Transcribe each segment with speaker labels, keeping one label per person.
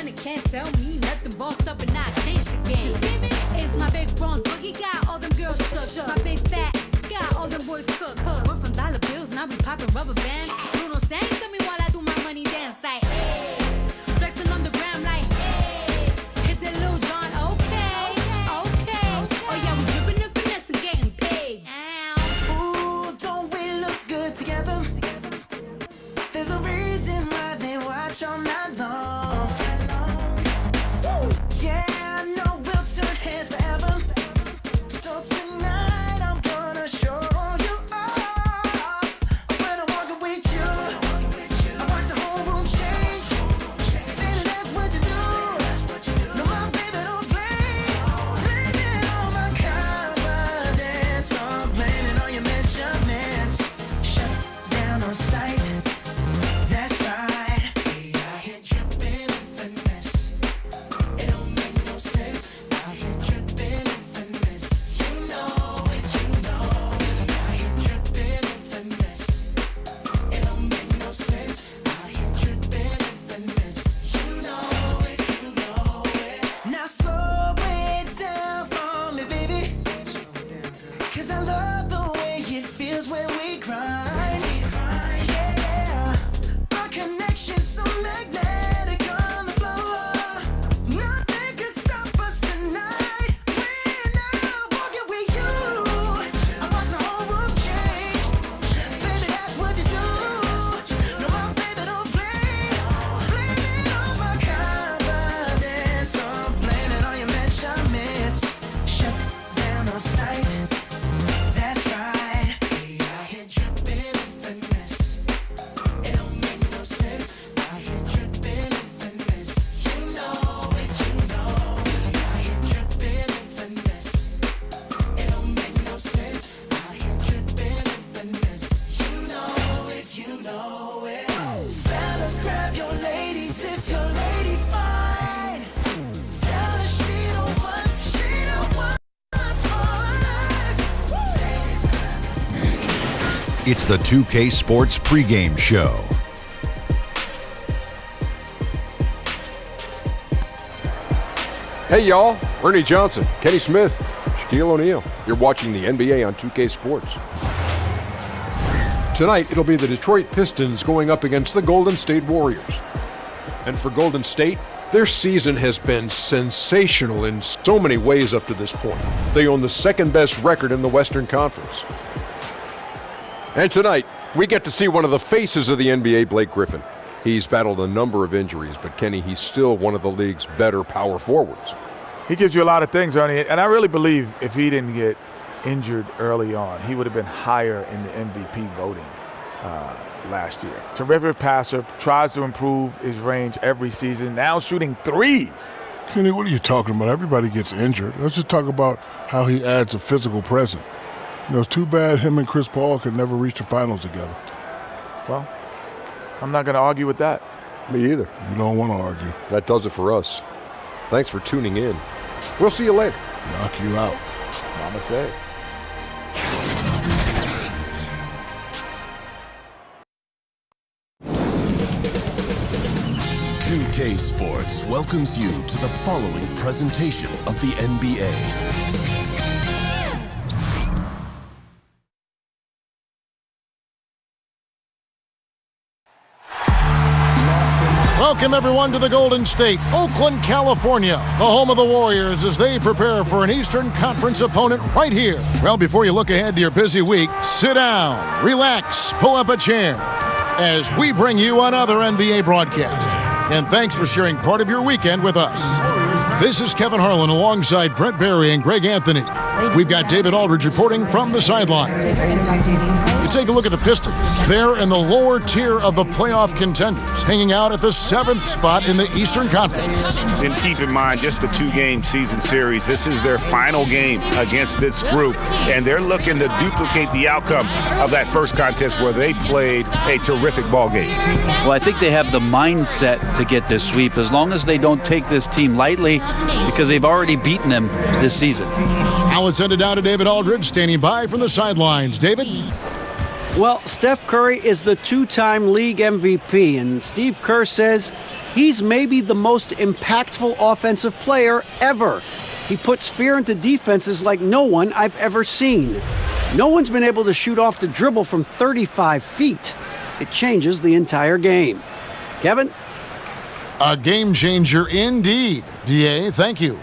Speaker 1: and it can't tell me nothing. Bossed up and I changed the game. You see me? It's my big bronze boogie, got all them girls shook. My big fat, got all them boys cooked. We're from dollar bills, now we popping rubber bands. Bruno sang to me while I do my money dance. Like, hey, flexing on the gram like, hey, hit that Lil Jon, okay. Oh yeah, we dripping and finesse and getting paid.
Speaker 2: Ooh, don't we look good together? There's a reason why they watch all night long. Yeah, I know we'll turn heads forever. So tonight I'm gonna show you off. When I walk with you, I watch the whole room change. Baby, that's what you do. No, my baby don't play. Blame it on my confidence. I'm blaming on your measurements. Shut down on sight. That's right. We out here dripping in finesse. It don't make no sense. Out here dripping in finesse. You know it, you know. We out here dripping in finesse. It don't make no sense. Out here dripping in finesse. You know it, you know it. Now slow it down for me, baby. 'Cause I love the way it feels when we grind. Yeah, our connection's so magnetic on the floor. Nothing can stop us tonight. When I'm walking with you, I watch the whole room change. Baby, that's what you do. No, my baby don't play. Blame it on my confidence. I'm blaming on your measurements. Shut down on sight. That's right. We out here dripping in finesse. It don't make no sense. Out here dripping in finesse. You know it, you know. We out here dripping in finesse. It don't make no sense. Out here dripping in finesse. You know it, you know it. Fellas, grab your ladies if your lady fine. Tell her she don't want for life. Ladies, grab your
Speaker 3: It's the 2K Sports Pregame Show.
Speaker 4: Hey y'all, Ernie Johnson, Kenny Smith, Shaquille O'Neal. You're watching the NBA on 2K Sports. Tonight, it'll be the Detroit Pistons going up against the Golden State Warriors. And for Golden State, their season has been sensational in so many ways up to this point. They own the second best record in the Western Conference. And tonight, we get to see one of the faces of the NBA, Blake Griffin. He's battled a number of injuries, but Kenny, he's still one of the league's better power forwards.
Speaker 5: He gives you a lot of things, Ernie, and I really believe if he didn't get injured early on, he would have been higher in the MVP voting last year. Terrific passer, tries to improve his range every season, now shooting threes.
Speaker 6: Kenny, what are you talking about? Everybody gets injured. Let's just talk about how he adds a physical presence. You know, it's too bad him and Chris Paul could never reach the finals together.
Speaker 5: Well, I'm not going to argue with that.
Speaker 4: Me either.
Speaker 6: You don't want to argue.
Speaker 4: That does it for us. Thanks for tuning in. We'll see you later.
Speaker 6: Knock you out.
Speaker 5: Mama said.
Speaker 7: K Sports welcomes you to the following presentation of the NBA.
Speaker 8: Welcome, everyone, to the Golden State, Oakland, California, the home of the Warriors as they prepare for an Eastern Conference opponent right here. Well, before you look ahead to your busy week, sit down, relax, pull up a chair as we bring you another NBA broadcast. And thanks for sharing part of your weekend with us. This is Kevin Harlan alongside Brent Barry and Greg Anthony. We've got David Aldridge reporting from the sideline. You take a look at the Pistons. They're in the lower tier of the playoff contenders, hanging out at the 7th spot in the Eastern Conference.
Speaker 9: And keep in mind, just the 2-game season series. This is their final game against this group, and they're looking to duplicate the outcome of that first contest where they played a terrific ball game.
Speaker 10: Well, I think they have the mindset to get this sweep as long as they don't take this team lightly because they've already beaten them this season.
Speaker 8: Now let's send it down to David Aldridge, standing by from the sidelines. David?
Speaker 11: Well, Steph Curry is the 2-time league MVP, and Steve Kerr says he's maybe the most impactful offensive player ever. He puts fear into defenses like no one I've ever seen. No one's been able to shoot off the dribble from 35 feet. It changes the entire game. Kevin?
Speaker 8: A game changer indeed. DA, thank you.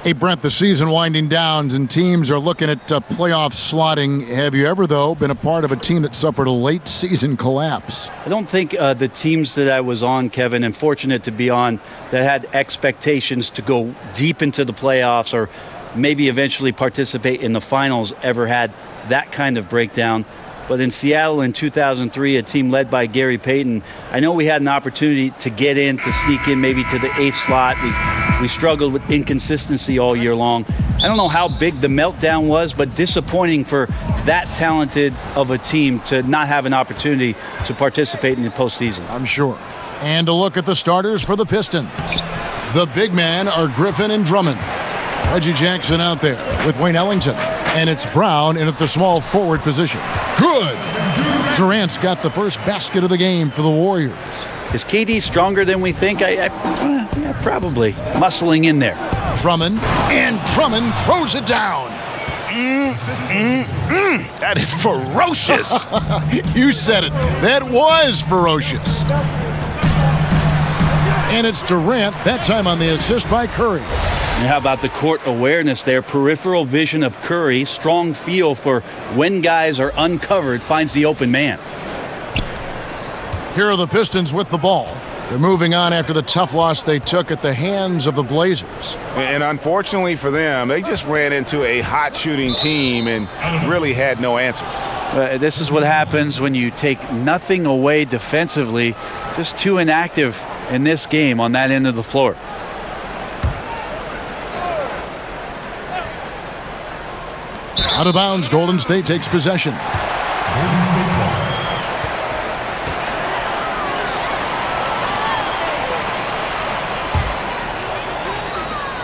Speaker 8: Hey, Brent, the season winding down and teams are looking at playoff slotting. Have you ever, though, been a part of a team that suffered a late season collapse?
Speaker 10: I don't think the teams that I was on, Kevin, and fortunate to be on, that had expectations to go deep into the playoffs or maybe eventually participate in the finals ever had that kind of breakdown. But in Seattle in 2003, a team led by Gary Payton, I know we had an opportunity to get in, to sneak in maybe to the 8th slot. We struggled with inconsistency all year long. I don't know how big the meltdown was, but disappointing for that talented of a team to not have an opportunity to participate in the postseason.
Speaker 8: I'm sure. And a look at the starters for the Pistons. The big men are Griffin and Drummond. Reggie Jackson out there with Wayne Ellington. And it's Brown in at the small forward position. Good! Durant's got the first basket of the game for the Warriors.
Speaker 10: Is KD stronger than we think? Yeah, probably. Muscling in there.
Speaker 8: Drummond throws it down.
Speaker 9: That is ferocious.
Speaker 8: You said it. That was ferocious. And it's Durant, that time on the assist by Curry.
Speaker 10: And how about the court awareness there? Peripheral vision of Curry, strong feel for when guys are uncovered, finds the open man.
Speaker 8: Here are the Pistons with the ball. They're moving on after the tough loss they took at the hands of the Blazers.
Speaker 9: And unfortunately for them, they just ran into a hot shooting team and really had no answers.
Speaker 10: This is what happens when you take nothing away defensively. Just too inactive in this game on that end of the floor.
Speaker 8: Out of bounds, Golden State takes possession.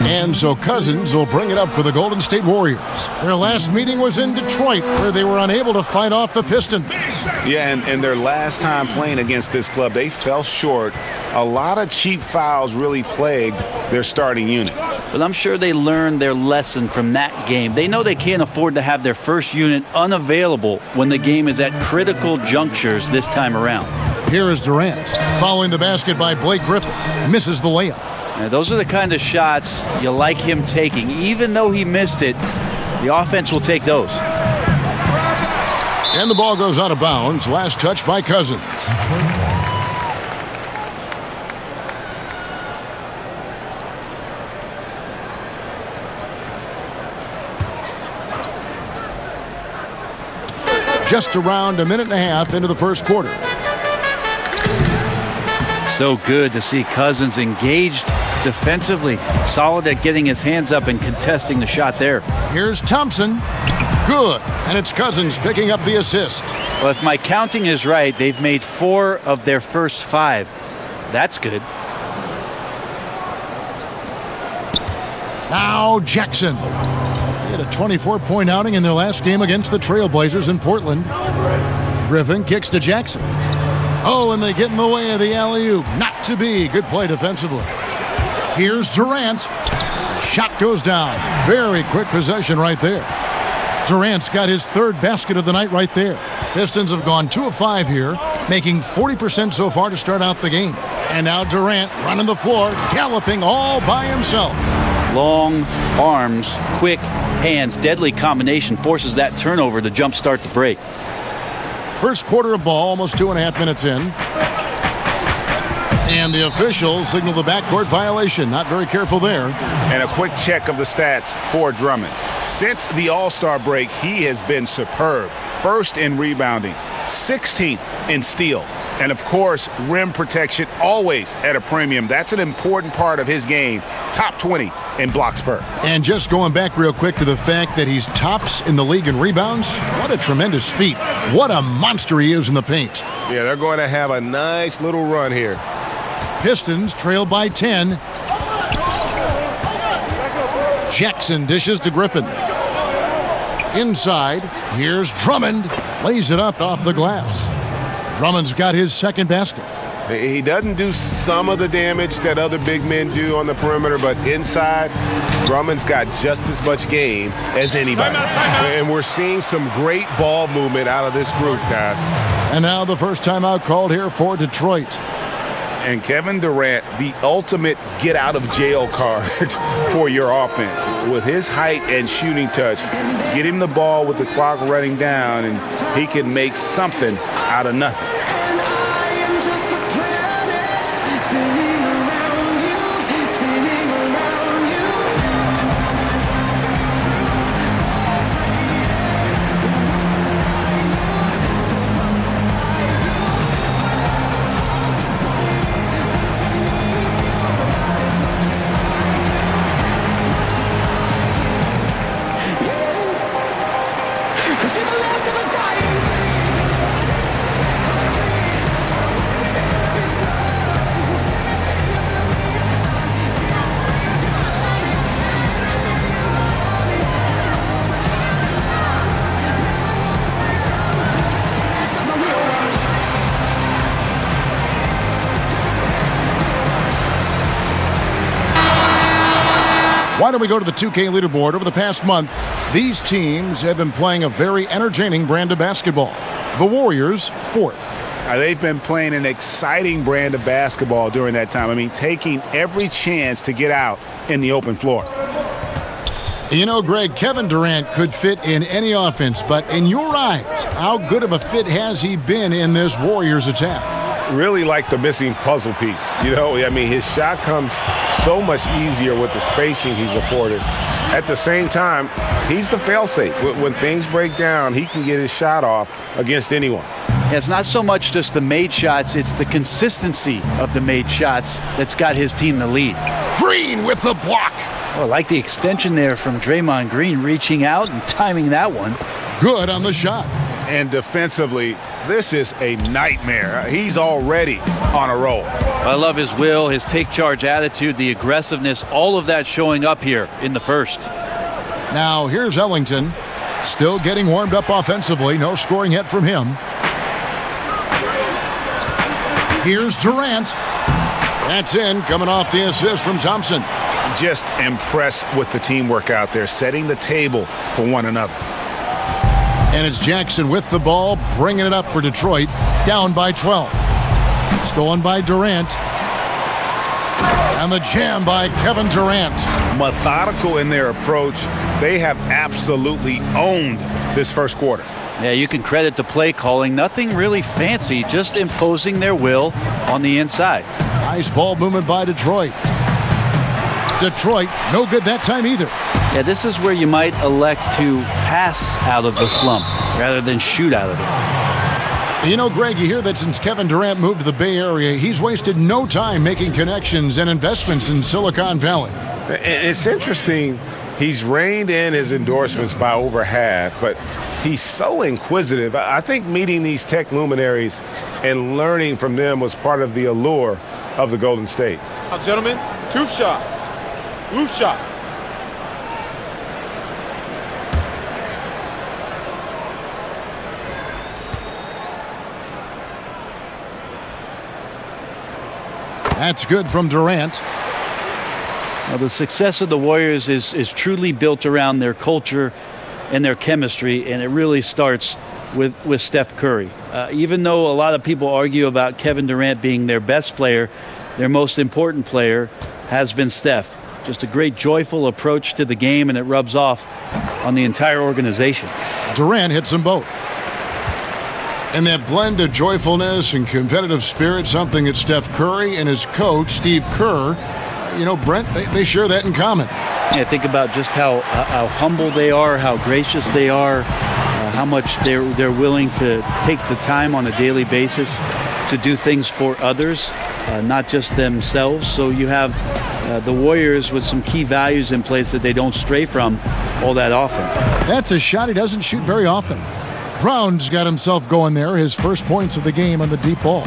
Speaker 8: And so Cousins will bring it up for the Golden State Warriors. Their last meeting was in Detroit, where they were unable to fight off the Pistons.
Speaker 9: Yeah, and their last time playing against this club, they fell short. A lot of cheap fouls really plagued their starting unit.
Speaker 10: But I'm sure they learned their lesson from that game. They know they can't afford to have their first unit unavailable when the game is at critical junctures this time around.
Speaker 8: Here is Durant, following the basket by Blake Griffin. Misses the layup.
Speaker 10: Now, those are the kind of shots you like him taking. Even though he missed it, the offense will take those.
Speaker 8: And the ball goes out of bounds. Last touch by Cousins. Just around a minute and a half into the first quarter.
Speaker 10: So good to see Cousins engaged defensively. Solid at getting his hands up and contesting the shot there.
Speaker 8: Here's Thompson. Good. And it's Cousins picking up the assist.
Speaker 10: Well, if my counting is right, they've made 4 of their first 5. That's good.
Speaker 8: Now Jackson. He had a 24-point outing in their last game against the Trailblazers in Portland. Griffin kicks to Jackson. Oh, and they get in the way of the alley-oop. Not to be. Good play defensively. Here's Durant. The shot goes down. Very quick possession right there. Durant's got his third basket of the night right there. Pistons have gone 2 of 5 here, making 40% so far to start out the game. And now Durant running the floor, galloping all by himself.
Speaker 10: Long arms, quick hands, deadly combination forces that turnover to jumpstart the break.
Speaker 8: First quarter of ball, almost 2.5 minutes in. And the officials signal the backcourt violation. Not very careful there.
Speaker 9: And a quick check of the stats for Drummond. Since the All-Star break, he has been superb. First in rebounding, 16th in steals. And of course, rim protection always at a premium. That's an important part of his game. Top 20 in blocks per.
Speaker 8: And just going back real quick to the fact that he's tops in the league in rebounds. What a tremendous feat. What a monster he is in the paint.
Speaker 9: Yeah, they're going to have a nice little run here.
Speaker 8: Pistons trail by 10. Jackson dishes to Griffin. Inside, here's Drummond. Lays it up off the glass. Drummond's got his second basket.
Speaker 9: He doesn't do some of the damage that other big men do on the perimeter, but inside, Drummond's got just as much game as anybody. And we're seeing some great ball movement out of this group, guys.
Speaker 8: And now the first timeout called here for Detroit.
Speaker 9: And Kevin Durant, the ultimate get-out-of-jail card for your offense. With his height and shooting touch, get him the ball with the clock running down, and he can make something out of nothing.
Speaker 8: Why don't we go to the 2K leaderboard? Over the past month, these teams have been playing a very entertaining brand of basketball. The Warriors, 4th.
Speaker 9: They've been playing an exciting brand of basketball during that time. I mean, taking every chance to get out in the open floor.
Speaker 8: You know, Greg, Kevin Durant could fit in any offense, but in your eyes, how good of a fit has he been in this Warriors attack?
Speaker 9: Really like the missing puzzle piece. You know, I mean, his shot comes so much easier with the spacing he's afforded. At the same time, he's the fail-safe. When things break down, he can get his shot off against anyone.
Speaker 10: Yeah, it's not so much just the made shots, it's the consistency of the made shots that's got his team the lead.
Speaker 8: Green with the block.
Speaker 10: Oh, I like the extension there from Draymond Green, reaching out and timing that one.
Speaker 8: Good on the shot.
Speaker 9: And defensively, this is a nightmare. He's already on a roll.
Speaker 10: I love his will, his take-charge attitude, the aggressiveness, all of that showing up here in the first.
Speaker 8: Now, here's Ellington, still getting warmed up offensively. No scoring yet from him. Here's Durant. That's in, coming off the assist from Thompson.
Speaker 9: Just impressed with the teamwork out there, setting the table for one another.
Speaker 8: And it's Jackson with the ball, bringing it up for Detroit, down by 12. Stolen by Durant. And the jam by Kevin Durant.
Speaker 9: Methodical in their approach. They have absolutely owned this first quarter.
Speaker 10: Yeah, you can credit the play calling. Nothing really fancy, just imposing their will on the inside.
Speaker 8: Nice ball movement by Detroit. Detroit, no good that time either.
Speaker 10: Yeah, this is where you might elect to pass out of the slump rather than shoot out of it.
Speaker 8: You know, Greg, you hear that since Kevin Durant moved to the Bay Area, he's wasted no time making connections and investments in Silicon Valley.
Speaker 9: It's interesting. He's reined in his endorsements by over half, but he's so inquisitive. I think meeting these tech luminaries and learning from them was part of the allure of the Golden State.
Speaker 12: Now, gentlemen, 2 shots. Loose shots.
Speaker 8: That's good from Durant.
Speaker 10: Now, the success of the Warriors is truly built around their culture and their chemistry, and it really starts with Steph Curry. Even though a lot of people argue about Kevin Durant being their best player, their most important player has been Steph. Just a great, joyful approach to the game, and it rubs off on the entire organization.
Speaker 8: Durant hits them both. And that blend of joyfulness and competitive spirit, something that Steph Curry and his coach, Steve Kerr, you know, Brent, they share that in common.
Speaker 10: Yeah, think about just how humble they are, how gracious they are, how much they're willing to take the time on a daily basis to do things for others, not just themselves. So you have the Warriors with some key values in place that they don't stray from all that often.
Speaker 8: That's a shot he doesn't shoot very often. Brown's got himself going there, his first points of the game on the deep ball.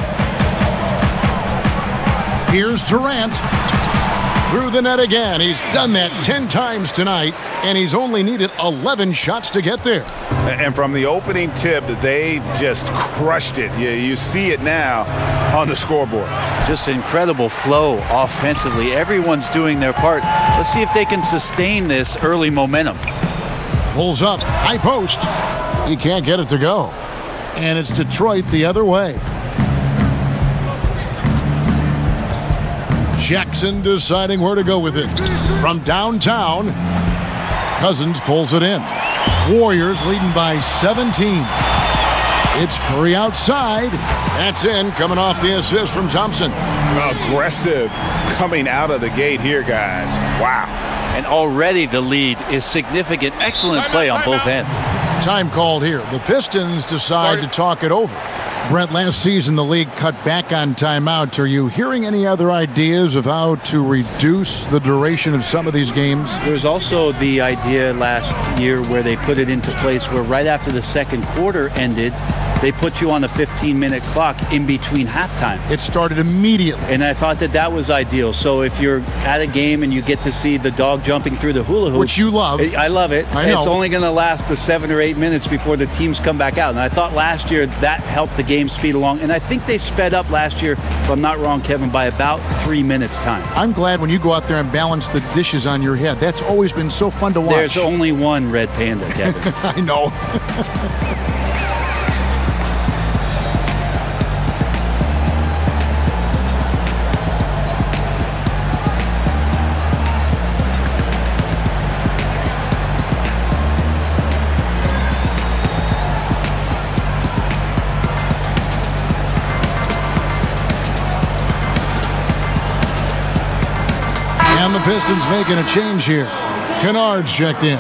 Speaker 8: Here's Durant. through the net again. He's done that 10 times tonight, and he's only needed 11 shots to get there.
Speaker 9: And from the opening tip, they just crushed it. You see it now on the scoreboard.
Speaker 10: Just incredible flow offensively. Everyone's doing their part. Let's see if they can sustain this early momentum.
Speaker 8: Pulls up, high post. He can't get it to go. And it's Detroit the other way. Jackson deciding where to go with it. From downtown, Cousins pulls it in. Warriors leading by 17. It's Curry outside. That's in, coming off the assist from Thompson.
Speaker 9: Aggressive coming out of the gate here, guys. Wow.
Speaker 10: And already the lead is significant. Excellent play on both ends.
Speaker 8: Time called here. The Pistons decide to talk it over. Brent, last season the league cut back on timeouts. Are you hearing any other ideas of how to reduce the duration of some of these games?
Speaker 10: There was also the idea last year where they put it into place where right after the second quarter ended, they put you on a 15-minute clock in between halftime.
Speaker 8: It started immediately.
Speaker 10: And I thought that was ideal. So if you're at a game and you get to see the dog jumping through the hula hoop.
Speaker 8: Which you love.
Speaker 10: I love it.
Speaker 8: I know.
Speaker 10: It's only going to last the 7 or 8 minutes before the teams come back out. And I thought last year that helped the game speed along. And I think they sped up last year, if I'm not wrong, Kevin, by about 3 minutes time.
Speaker 8: I'm glad when you go out there and balance the dishes on your head. That's always been so fun to watch.
Speaker 10: There's only one red panda, Kevin.
Speaker 8: I know. And the Pistons making a change here. Kennard's checked in.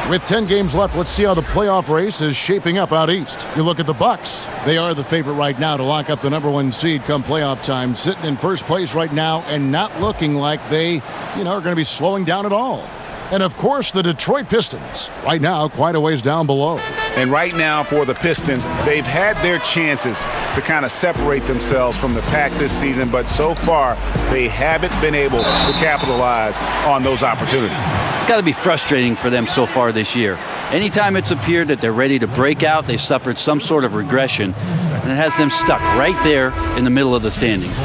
Speaker 8: With 10 games left, let's see how the playoff race is shaping up out east. You look at the Bucks. They are the favorite right now to lock up the #1 seed come playoff time. Sitting in first place right now and not looking like they, are going to be slowing down at all. And, of course, the Detroit Pistons. Right now, quite a ways down below.
Speaker 9: And right now for the Pistons, they've had their chances to kind of separate themselves from the pack this season, but so far they haven't been able to capitalize on those opportunities.
Speaker 10: It's got to be frustrating for them so far this year. Anytime it's appeared that they're ready to break out, they've suffered some sort of regression, and it has them stuck right there in the middle of the standings.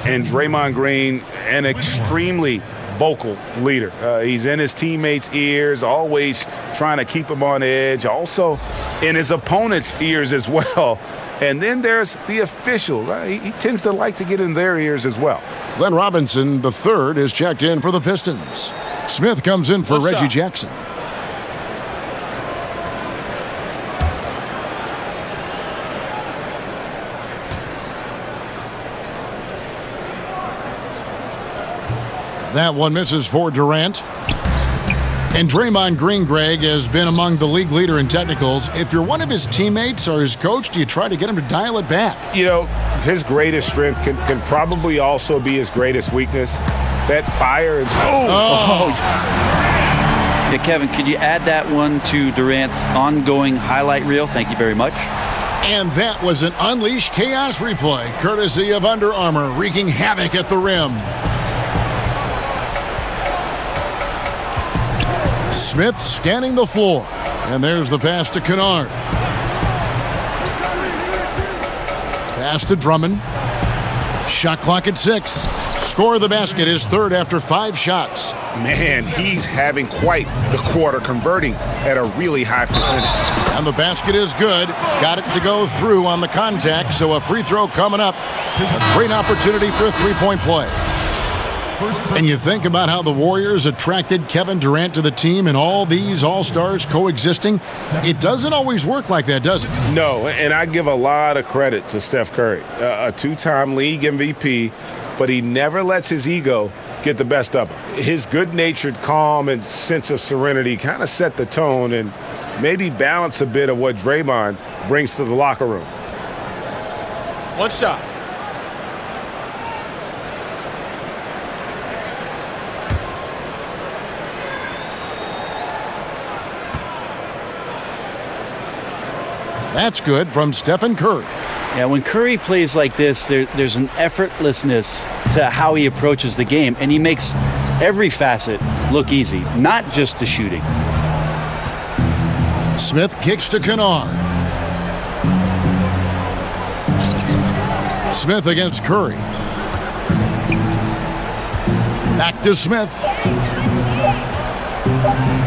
Speaker 9: And Draymond Green, an extremely vocal leader. He's in his teammates' ears, always trying to keep them on edge, also in his opponents' ears as well. And then there's the officials. He tends to like to get in their ears as well.
Speaker 8: Glenn Robinson, the third, is checked in for the Pistons. Smith comes in for Reggie Jackson. That one misses for Durant. And Draymond Green, Greg, has been among the league leader in technicals. If you're one of his teammates or his coach, do you try to get him to dial it back?
Speaker 9: His greatest strength can probably also be his greatest weakness. That fire.
Speaker 10: Yeah, Kevin, could you add that one to Durant's ongoing highlight reel? Thank you very much.
Speaker 8: And that was an Unleash Chaos replay, courtesy of Under Armour, wreaking havoc at the rim. Smith scanning the floor. And there's the pass to Kennard. Pass to Drummond. Shot clock at 6. Score of the basket is third after 5 shots.
Speaker 9: Man, he's having quite the quarter, converting at a really high percentage.
Speaker 8: And the basket is good. Got it to go through on the contact, so a free throw coming up. A great opportunity for a three-point play. And you think about how the Warriors attracted Kevin Durant to the team and all these all-stars coexisting. It doesn't always work like that, does it?
Speaker 9: No, and I give a lot of credit to Steph Curry, a 2-time league MVP, but he never lets his ego get the best of him. His good-natured calm and sense of serenity kind of set the tone and maybe balance a bit of what Draymond brings to the locker room.
Speaker 12: One shot.
Speaker 8: That's good from Stephen Kerr.
Speaker 10: Yeah, when Curry plays like this, there's an effortlessness to how he approaches the game, and he makes every facet look easy, not just the shooting.
Speaker 8: Smith kicks to Kennard. Smith against Curry. Back to Smith.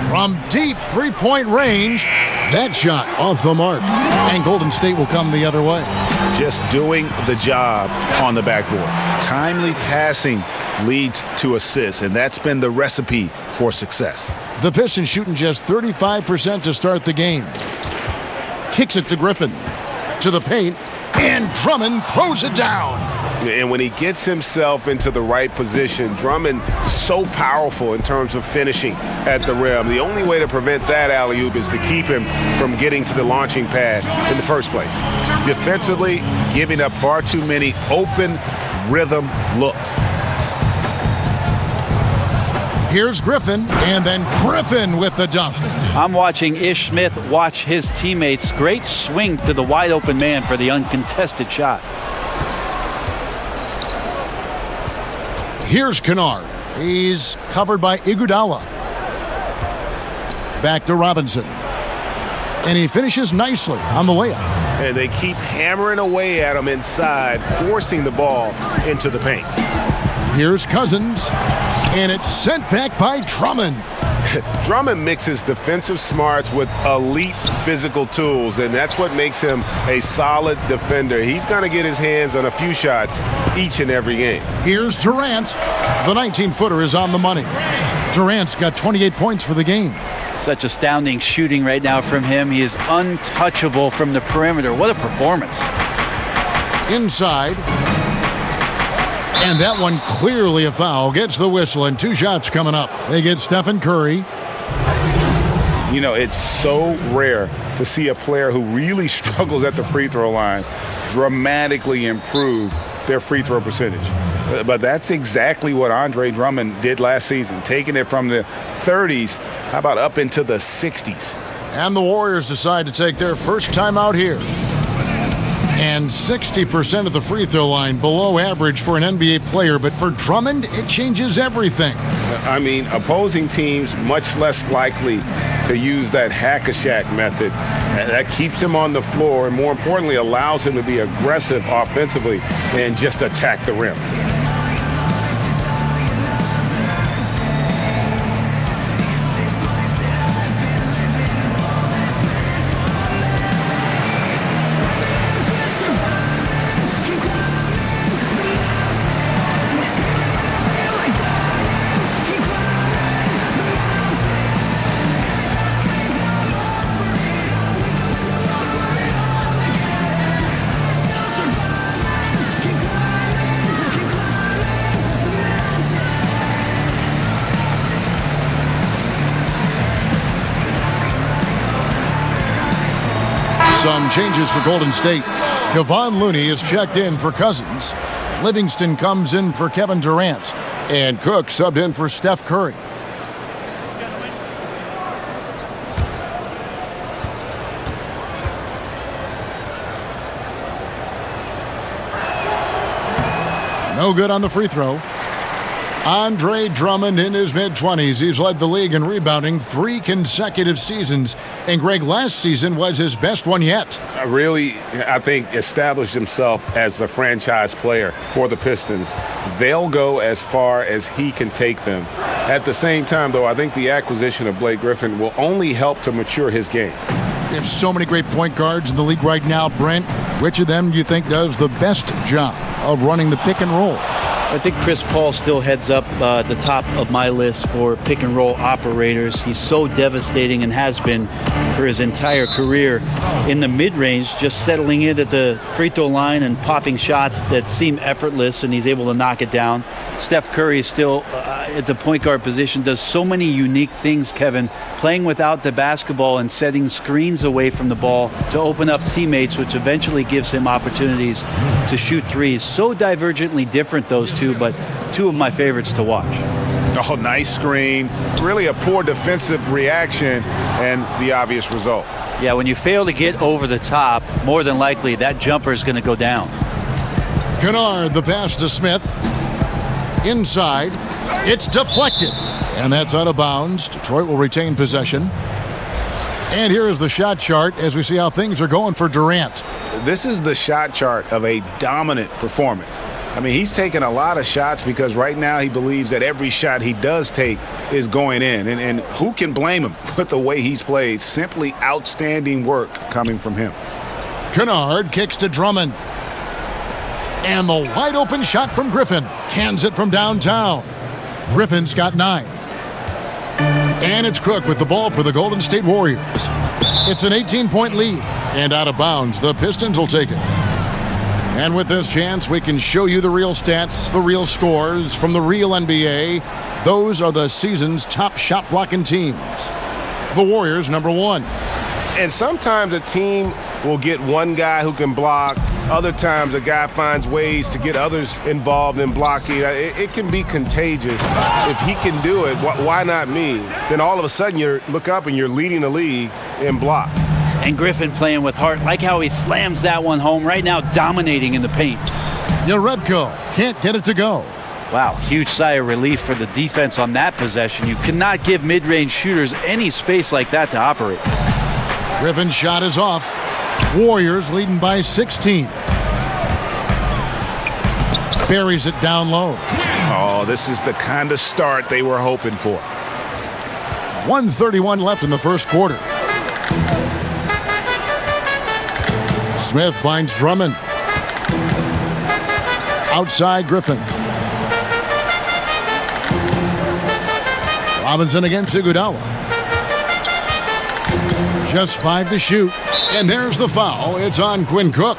Speaker 8: From deep three-point range, that shot off the mark. And Golden State will come the other way.
Speaker 9: Just doing the job on the backboard. Timely passing leads to assists, and that's been the recipe for success.
Speaker 8: The Pistons shooting just 35% to start the game. Kicks it to Griffin. To the paint, and Drummond throws it down.
Speaker 9: And when he gets himself into the right position, Drummond so powerful in terms of finishing at the rim. The only way to prevent that alley-oop is to keep him from getting to the launching pad in the first place. Defensively, giving up far too many open rhythm looks.
Speaker 8: Here's Griffin, and then Griffin with the dunk.
Speaker 10: I'm watching Ish Smith watch his teammates. Great swing to the wide open man for the uncontested shot.
Speaker 8: Here's Kennard. He's covered by Iguodala. Back to Robinson. And he finishes nicely on the layup.
Speaker 9: And they keep hammering away at him inside, forcing the ball into the paint.
Speaker 8: Here's Cousins. And it's sent back by Drummond.
Speaker 9: Drummond mixes defensive smarts with elite physical tools, and that's what makes him a solid defender. He's going to get his hands on a few shots each and every game.
Speaker 8: Here's Durant. The 19-footer is on the money. Durant's got 28 points for the game.
Speaker 10: Such astounding shooting right now from him. He is untouchable from the perimeter. What a performance.
Speaker 8: Inside. And that one clearly a foul. Gets the whistle, and 2 shots coming up. They get Stephen Curry.
Speaker 9: You know, it's so rare to see a player who really struggles at the free throw line dramatically improve their free throw percentage. But that's exactly what Andre Drummond did last season, taking it from the 30s, how about up into the 60s.
Speaker 8: And the Warriors decide to take their first timeout here. And 60% of the free throw line, below average for an NBA player. But for Drummond, it changes everything.
Speaker 9: I mean, opposing teams much less likely to use that hack-a-shack method. That keeps him on the floor and, more importantly, allows him to be aggressive offensively and just attack the rim.
Speaker 8: Some changes for Golden State. Kevon Looney is checked in for Cousins. Livingston comes in for Kevin Durant. And Cook subbed in for Steph Curry. No good on the free throw. Andre Drummond in his mid-20s. He's led the league in rebounding 3 consecutive seasons. And Greg, last season was his best one yet.
Speaker 9: Really, I think, established himself as the franchise player for the Pistons. They'll go as far as he can take them. At the same time, though, I think the acquisition of Blake Griffin will only help to mature his game.
Speaker 8: There's so many great point guards in the league right now, Brent. Which of them do you think does the best job of running the pick and roll?
Speaker 10: I think Chris Paul still heads up the top of my list for pick and roll operators. He's so devastating and has been for his entire career in the mid-range, just settling in at the free throw line and popping shots that seem effortless, and he's able to knock it down. Steph Curry is still at the point guard position, does so many unique things, Kevin, playing without the basketball and setting screens away from the ball to open up teammates, which eventually gives him opportunities to shoot threes. So divergently different, those two, but 2 of my favorites to watch.
Speaker 9: Oh, nice screen. Really a poor defensive reaction and the obvious result.
Speaker 10: Yeah, when you fail to get over the top, more than likely that jumper is going to go down.
Speaker 8: Kennard, the pass to Smith. Inside. It's deflected. And that's out of bounds. Detroit will retain possession. And here is the shot chart as we see how things are going for Durant.
Speaker 9: This is the shot chart of a dominant performance. I mean, he's taking a lot of shots because right now he believes that every shot he does take is going in. And who can blame him with the way he's played? Simply outstanding work coming from him.
Speaker 8: Kennard kicks to Drummond. And the wide open shot from Griffin. Cans it from downtown. Griffin's got 9. And it's Cook with the ball for the Golden State Warriors. It's an 18-point lead. And out of bounds, the Pistons will take it. And with this chance, we can show you the real stats, the real scores from the real NBA. Those are the season's top shot blocking teams. The Warriors, number 1.
Speaker 13: And sometimes a team will get one guy who can block. Other times a guy finds ways to get others involved in blocking. It can be contagious. If he can do it, why not me? Then all of a sudden you look up and you're leading the league in block.
Speaker 10: And Griffin playing with heart. Like how he slams that one home right now, dominating in the paint.
Speaker 8: Yarebko can't get it to go.
Speaker 10: Wow, huge sigh of relief for the defense on that possession. You cannot give mid-range shooters any space like that to operate.
Speaker 8: Griffin's shot is off. Warriors leading by 16. Buries it down low.
Speaker 9: Oh, this is the kind of start they were hoping for.
Speaker 8: 1:31 left in the first quarter. Smith finds Drummond. Outside Griffin. Robinson against Iguodala. Just 5 to shoot. And there's the foul. It's on Quinn Cook.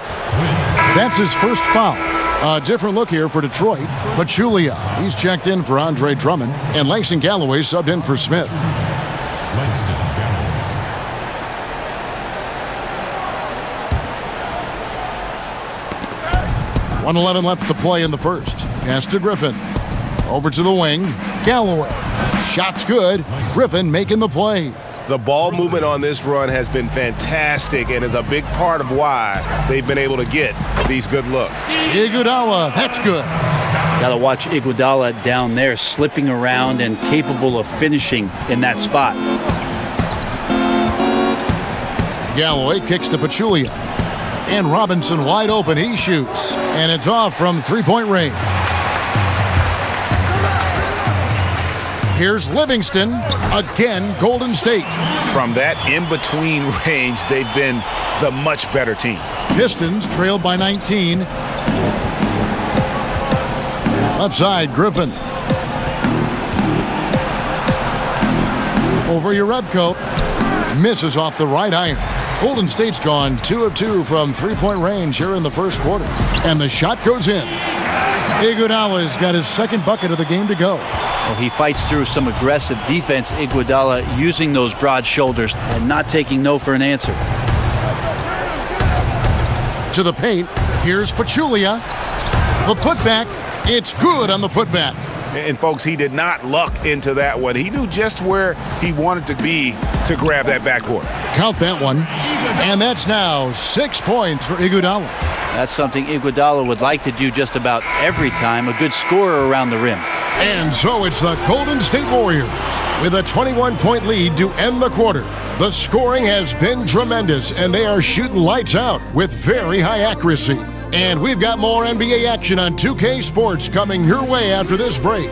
Speaker 8: That's his first foul. A different look here for Detroit. Pachulia, he's checked in for Andre Drummond. And Langston Galloway subbed in for Smith. 1:11 left to play in the first. Pass to Griffin. Over to the wing. Galloway. Shot's good. Griffin making the play.
Speaker 13: The ball movement on this run has been fantastic and is a big part of why they've been able to get these good looks.
Speaker 8: Iguodala, that's good.
Speaker 10: Got to watch Iguodala down there, slipping around and capable of finishing in that spot.
Speaker 8: Galloway kicks to Pachulia. And Robinson wide open. He shoots. And it's off from three-point range. Here's Livingston. Again, Golden State.
Speaker 9: From that in-between range, they've been the much better team.
Speaker 8: Pistons trailed by 19. Left side, Griffin. Over Yarebko. Misses off the right iron. Golden State's gone 2 of 2 from three-point range here in the first quarter. And the shot goes in. Iguodala's got his second bucket of the game to go.
Speaker 10: Well, he fights through some aggressive defense. Iguodala using those broad shoulders and not taking no for an answer.
Speaker 8: To the paint. Here's Pachulia. The putback. It's good on the putback.
Speaker 9: And, folks, he did not luck into that one. He knew just where he wanted to be to grab that backboard.
Speaker 8: Count that one. And that's now 6 points for Iguodala.
Speaker 10: That's something Iguodala would like to do just about every time. A good scorer around the rim.
Speaker 8: And so it's the Golden State Warriors with a 21-point lead to end the quarter. The scoring has been tremendous, and they are shooting lights out with very high accuracy. And we've got more NBA action on 2K Sports coming your way after this break.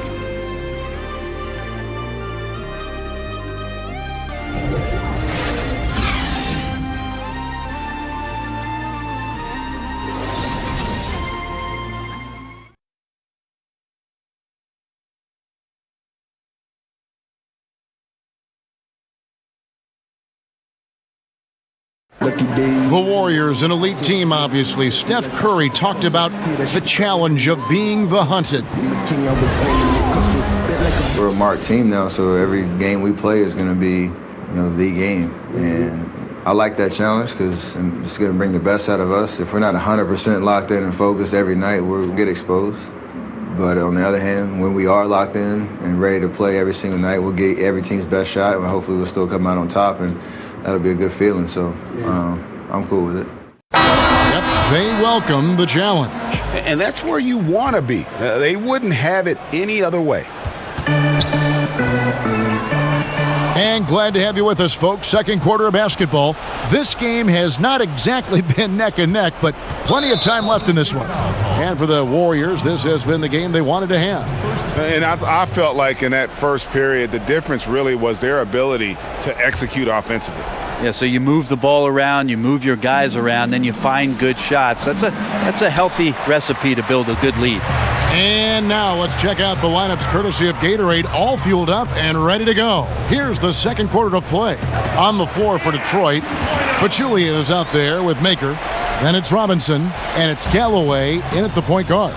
Speaker 8: The Warriors, an elite team, obviously. Steph Curry talked about the challenge of being the hunted.
Speaker 14: We're a marked team now, so every game we play is going to be, the game. And I like that challenge because it's going to bring the best out of us. If we're not 100% locked in and focused every night, we'll get exposed. But on the other hand, when we are locked in and ready to play every single night, we'll get every team's best shot, and hopefully we'll still come out on top, and that'll be a good feeling. So I'm cool with it.
Speaker 8: Yep, they welcome the challenge.
Speaker 9: And that's where you want to be. They wouldn't have it any other way.
Speaker 8: And glad to have you with us, folks. Second quarter of basketball. This game has not exactly been neck and neck, but plenty of time left in this one. And for the Warriors, this has been the game they wanted to have.
Speaker 9: And I felt like in that first period, the difference really was their ability to execute offensively.
Speaker 10: Yeah, so you move the ball around, you move your guys around, then you find good shots. That's a healthy recipe to build a good lead.
Speaker 8: And now let's check out the lineups courtesy of Gatorade, all fueled up and ready to go. Here's the second quarter of play. On the floor for Detroit, Pachulia is out there with Maker. Then it's Robinson, and it's Galloway in at the point guard.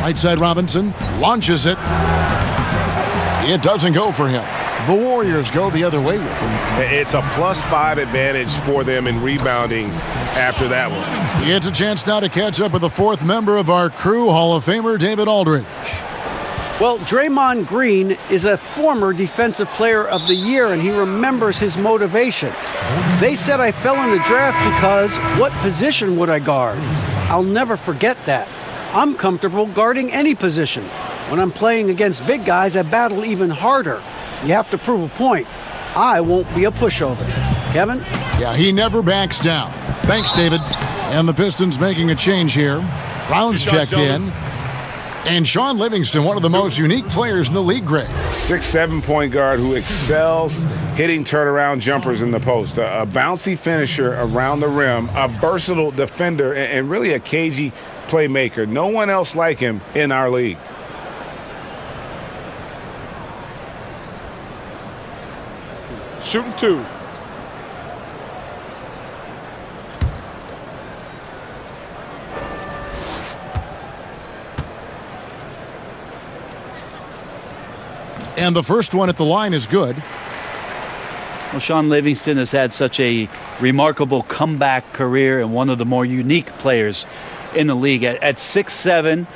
Speaker 8: Right side Robinson launches it. It doesn't go for him. The Warriors go the other way with him.
Speaker 13: It's a +5 advantage for them in rebounding after that one.
Speaker 8: It's a chance now to catch up with the fourth member of our crew, Hall of Famer David Aldridge.
Speaker 11: Well, Draymond Green is a former Defensive Player of the Year, and he remembers his motivation. They said I fell in the draft because what position would I guard? I'll never forget that. I'm comfortable guarding any position. When I'm playing against big guys, I battle even harder. You have to prove a point. I won't be a pushover. Kevin?
Speaker 8: Yeah, he never backs down. Thanks, David. And the Pistons making a change here. Brown's checked in. And Sean Livingston, one of the most unique players in the league, Greg.
Speaker 9: 6'7" point guard who excels hitting turnaround jumpers in the post. A bouncy finisher around the rim, a versatile defender, and really a cagey playmaker. No one else like him in our league.
Speaker 12: Shooting 2.
Speaker 8: And the first one at the line is good.
Speaker 10: Well, Sean Livingston has had such a remarkable comeback career and one of the more unique players in the league. At 6'7",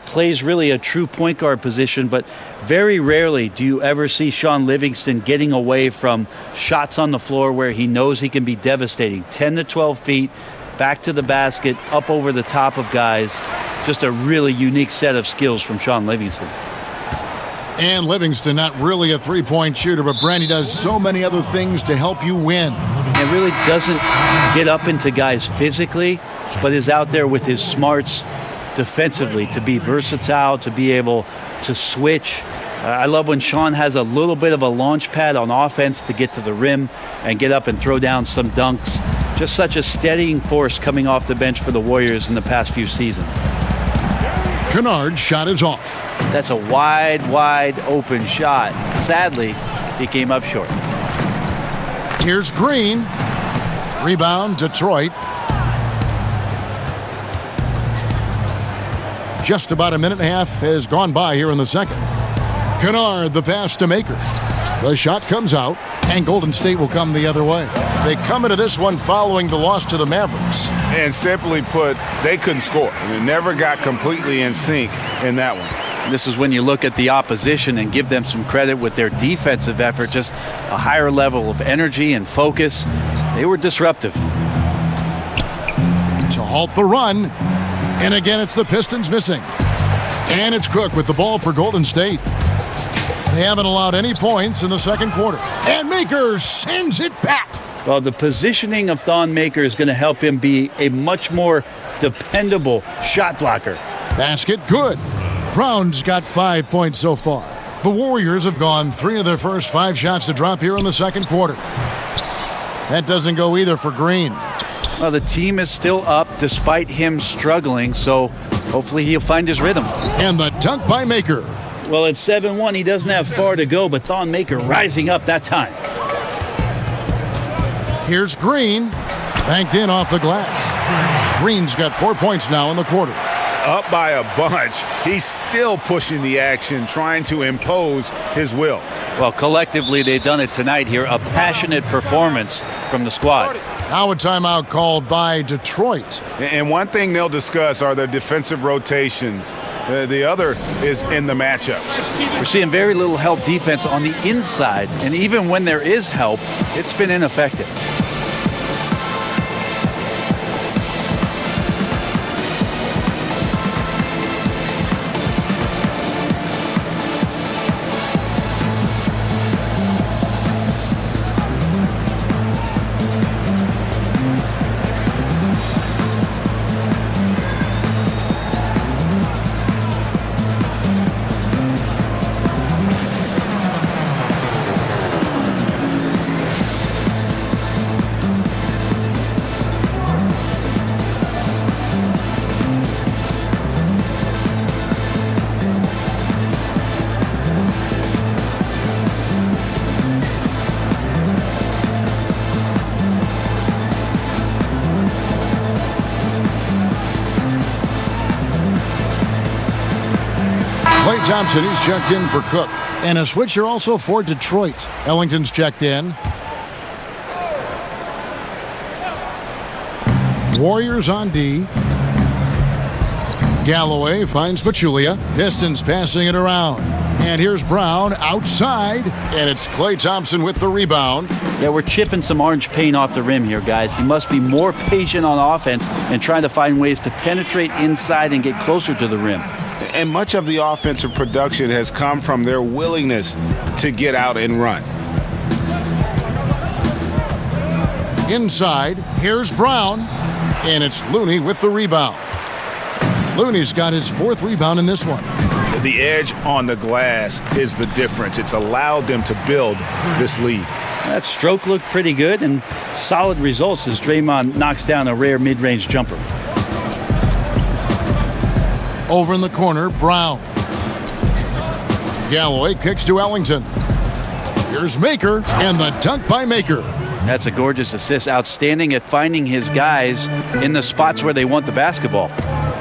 Speaker 10: plays really a true point guard position, but very rarely do you ever see Sean Livingston getting away from shots on the floor where he knows he can be devastating. 10 to 12 feet, back to the basket, up over the top of guys. Just a really unique set of skills from Sean Livingston.
Speaker 8: And Livingston, not really a three-point shooter, but Brandy does so many other things to help you win.
Speaker 10: And really doesn't get up into guys physically, but is out there with his smarts defensively to be versatile, to be able to switch. I love when Sean has a little bit of a launch pad on offense to get to the rim and get up and throw down some dunks. Just such a steadying force coming off the bench for the Warriors in the past few seasons.
Speaker 8: Kennard's shot is off.
Speaker 10: That's a wide open shot. Sadly, he came up short.
Speaker 8: Here's Green. Rebound, Detroit. Just about a minute and a half has gone by here in the second. Kennard, the pass to Maker. The shot comes out, and Golden State will come the other way. They come into this one following the loss to the Mavericks.
Speaker 9: And simply put, they couldn't score. They never got completely in sync in that one.
Speaker 10: This is when you look at the opposition and give them some credit with their defensive effort, just a higher level of energy and focus. They were disruptive.
Speaker 8: To halt the run. And again, it's the Pistons missing. And it's Cook with the ball for Golden State. They haven't allowed any points in the second quarter. And Maker sends it back.
Speaker 10: Well, the positioning of Thon Maker is going to help him be a much more dependable shot blocker.
Speaker 8: Basket good. Brown's got 5 points so far. The Warriors have gone 3 of their first 5 shots to drop here in the second quarter. That doesn't go either for Green.
Speaker 10: Well, the team is still up despite him struggling, so hopefully he'll find his rhythm.
Speaker 8: And the dunk by Maker.
Speaker 10: Well, at 7-1, he doesn't have far to go, but Thon Maker rising up that time.
Speaker 8: Here's Green. Banked in off the glass. Green's got 4 points now in the quarter.
Speaker 9: Up by a bunch. He's still pushing the action, trying to impose his will.
Speaker 10: Well, collectively, they've done it tonight here. A passionate performance from the squad.
Speaker 8: Now a timeout called by Detroit.
Speaker 9: And one thing they'll discuss are their defensive rotations. The other is in the matchup.
Speaker 10: We're seeing very little help defense on the inside, and even when there is help, it's been ineffective.
Speaker 8: Klay Thompson, he's checked in for Cook. And a switcher also for Detroit. Ellington's checked in. Warriors on D. Galloway finds Pachulia. Pistons passing it around. And here's Brown outside. And it's Klay Thompson with the rebound.
Speaker 10: Yeah, we're chipping some orange paint off the rim here, guys. He must be more patient on offense and trying to find ways to penetrate inside and get closer to the rim.
Speaker 9: And much of the offensive production has come from their willingness to get out and run.
Speaker 8: Inside, here's Brown. And it's Looney with the rebound. Looney's got his fourth rebound in this one.
Speaker 9: The edge on the glass is the difference. It's allowed them to build this lead.
Speaker 10: That stroke looked pretty good, and solid results as Draymond knocks down a rare mid-range jumper.
Speaker 8: Over in the corner, Brown. Galloway kicks to Ellington. Here's Maker, and the dunk by Maker.
Speaker 10: That's a gorgeous assist. Outstanding at finding his guys in the spots where they want the basketball.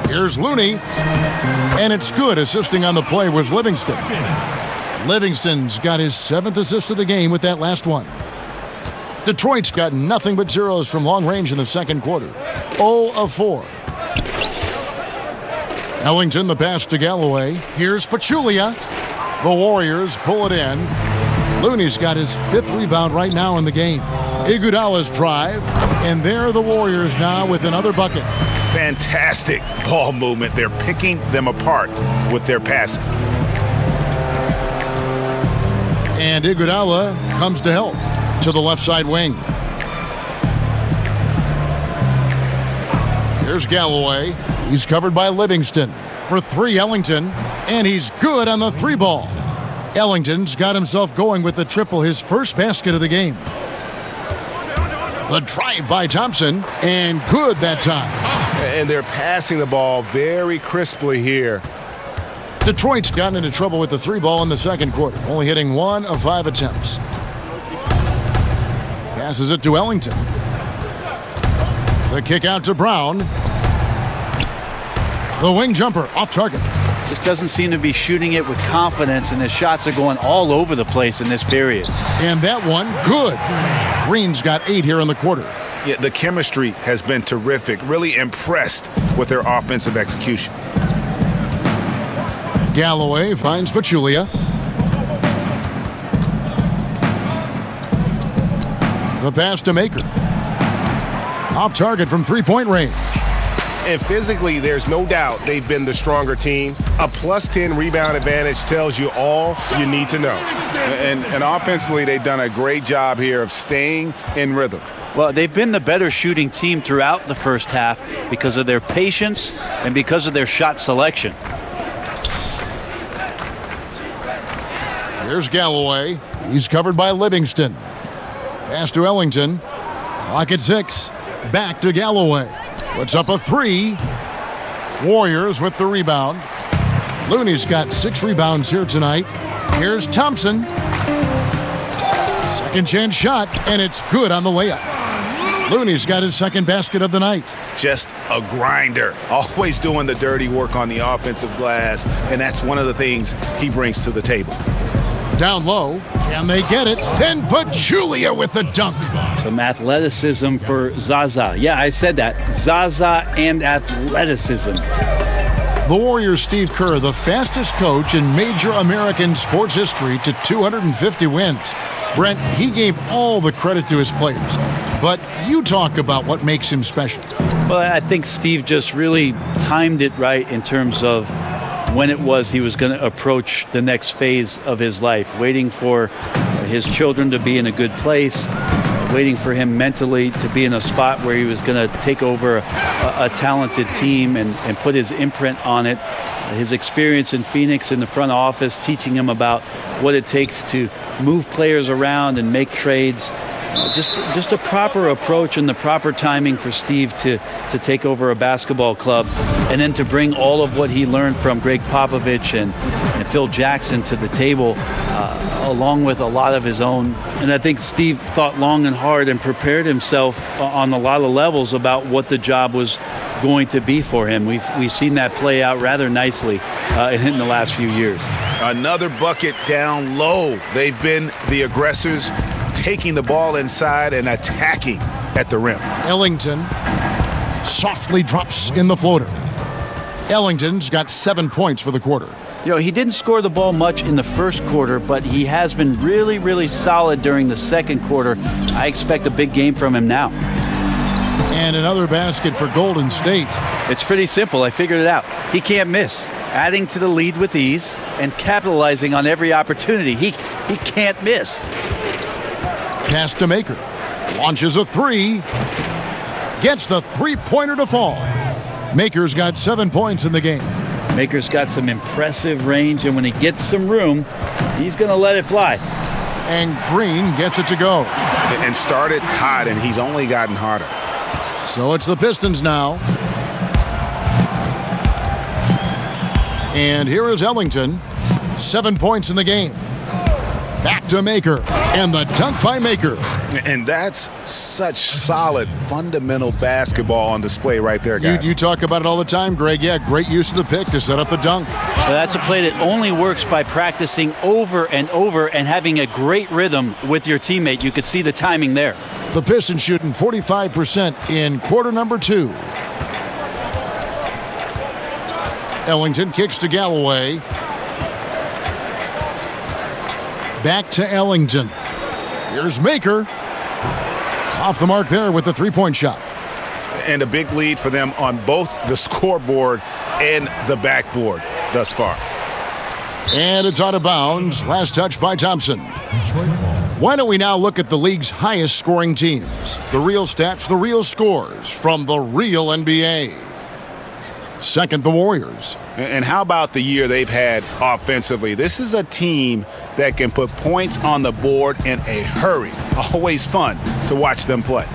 Speaker 8: Here's Looney, and it's good. Assisting on the play was Livingston. Livingston's got his 7th assist of the game with that last one. Detroit's got nothing but zeros from long range in the second quarter. 0 of 4. Ellington, the pass to Galloway. Here's Pachulia. The Warriors pull it in. Looney's got his 5th rebound right now in the game. Iguodala's drive, and there are the Warriors now with another bucket.
Speaker 9: Fantastic ball movement. They're picking them apart with their passing.
Speaker 8: And Iguodala comes to help to the left side wing. Here's Galloway. He's covered by Livingston. For 3, Ellington, and he's good on the 3 ball. Ellington's got himself going with the triple, his first basket of the game. The drive by Thompson, and good that time.
Speaker 13: And they're passing the ball very crisply here.
Speaker 8: Detroit's gotten into trouble with the 3 ball in the second quarter, only hitting 1 of 5 attempts. Passes it to Ellington. The kick out to Brown. The wing jumper off target.
Speaker 10: Just doesn't seem to be shooting it with confidence, and his shots are going all over the place in this period.
Speaker 8: And that one, good. Green's got 8 here in the quarter.
Speaker 9: Yeah, the chemistry has been terrific. Really impressed with their offensive execution.
Speaker 8: Galloway finds Pachulia. The pass to Maker. Off target from 3-point range.
Speaker 13: And physically, there's no doubt they've been the stronger team. A +10 rebound advantage tells you all you need to know.
Speaker 9: And offensively, they've done a great job here of staying in rhythm.
Speaker 10: Well, they've been the better shooting team throughout the first half because of their patience and because of their shot selection.
Speaker 8: Here's Galloway. He's covered by Livingston. Pass to Ellington. Clock at 6. Back to Galloway. Puts up a 3. Warriors with the rebound. Looney's got 6 rebounds here tonight. Here's Thompson. Second chance shot, and it's good on the layup. Looney's got his 2nd basket of the night.
Speaker 9: Just a grinder. Always doing the dirty work on the offensive glass, and that's one of the things he brings to the table.
Speaker 8: Down low. Can they get it? Then Pachulia with the dunk.
Speaker 10: Some athleticism for Zaza. Yeah, I said that. Zaza and athleticism.
Speaker 8: The Warriors' Steve Kerr, the fastest coach in major American sports history to 250 wins. Brent, he gave all the credit to his players. But you talk about what makes him special.
Speaker 10: Well, I think Steve just really timed it right in terms of when it was he was going to approach the next phase of his life, waiting for his children to be in a good place, waiting for him mentally to be in a spot where he was going to take over a talented team and put his imprint on it. His experience in Phoenix in the front office, teaching him about what it takes to move players around and make trades. Just a proper approach and the proper timing for Steve to take over a basketball club, and then to bring all of what he learned from Greg Popovich and Phil Jackson to the table, along with a lot of his own. And I think Steve thought long and hard and prepared himself on a lot of levels about what the job was going to be for him. We've seen that play out rather nicely in the last few years.
Speaker 9: Another bucket down low. They've been the aggressors, taking the ball inside and attacking at the rim.
Speaker 8: Ellington softly drops in the floater. Ellington's got 7 points for the quarter.
Speaker 10: You know, he didn't score the ball much in the first quarter, but he has been really, really solid during the second quarter. I expect a big game from him now.
Speaker 8: And another basket for Golden State.
Speaker 10: It's pretty simple. I figured it out. He can't miss. Adding to the lead with ease and capitalizing on every opportunity. He can't miss.
Speaker 8: Pass to Maker. Launches a three. Gets the three-pointer to fall. Maker's got 7 points in the game.
Speaker 10: Maker's got some impressive range, and when he gets some room, he's going to let it fly.
Speaker 8: And Green gets it to go.
Speaker 9: And started hot, and he's only gotten hotter.
Speaker 8: So it's the Pistons now. And here is Ellington. 7 points in the game. Back to Maker. And the dunk by Maker.
Speaker 9: And that's such solid, fundamental basketball on display right there, guys.
Speaker 8: You talk about it all the time, Greg. Yeah, great use of the pick to set up the dunk.
Speaker 10: Well, that's a play that only works by practicing over and over and having a great rhythm with your teammate. You could see the timing there.
Speaker 8: The Pistons shooting 45% in quarter number 2. Ellington kicks to Galloway. Back to Ellington. Here's Maker. Off the mark there with the three-point shot.
Speaker 9: And a big lead for them on both the scoreboard and the backboard thus far.
Speaker 8: And it's out of bounds. Last touch by Thompson. Why don't we now look at the league's highest scoring teams? The real stats, the real scores from the real NBA. Second, the Warriors.
Speaker 9: And how about the year they've had offensively? This is a team that can put points on the board in a hurry. Always fun to watch them play.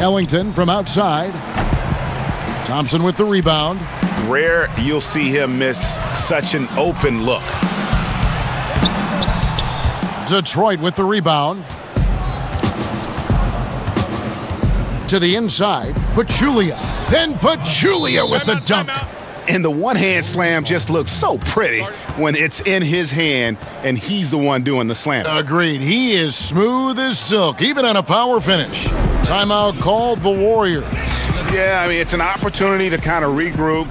Speaker 8: Ellington from outside. Thompson with the rebound.
Speaker 9: Rare you'll see him miss such an open look.
Speaker 8: Detroit with the rebound. To the inside, Pachulia. Then Pachulia with the dunk.
Speaker 9: And the one-hand slam just looks so pretty when it's in his hand and he's the one doing the slam.
Speaker 8: Agreed. He is smooth as silk, even on a power finish. Timeout called the Warriors.
Speaker 9: Yeah, I mean, it's an opportunity to kind of regroup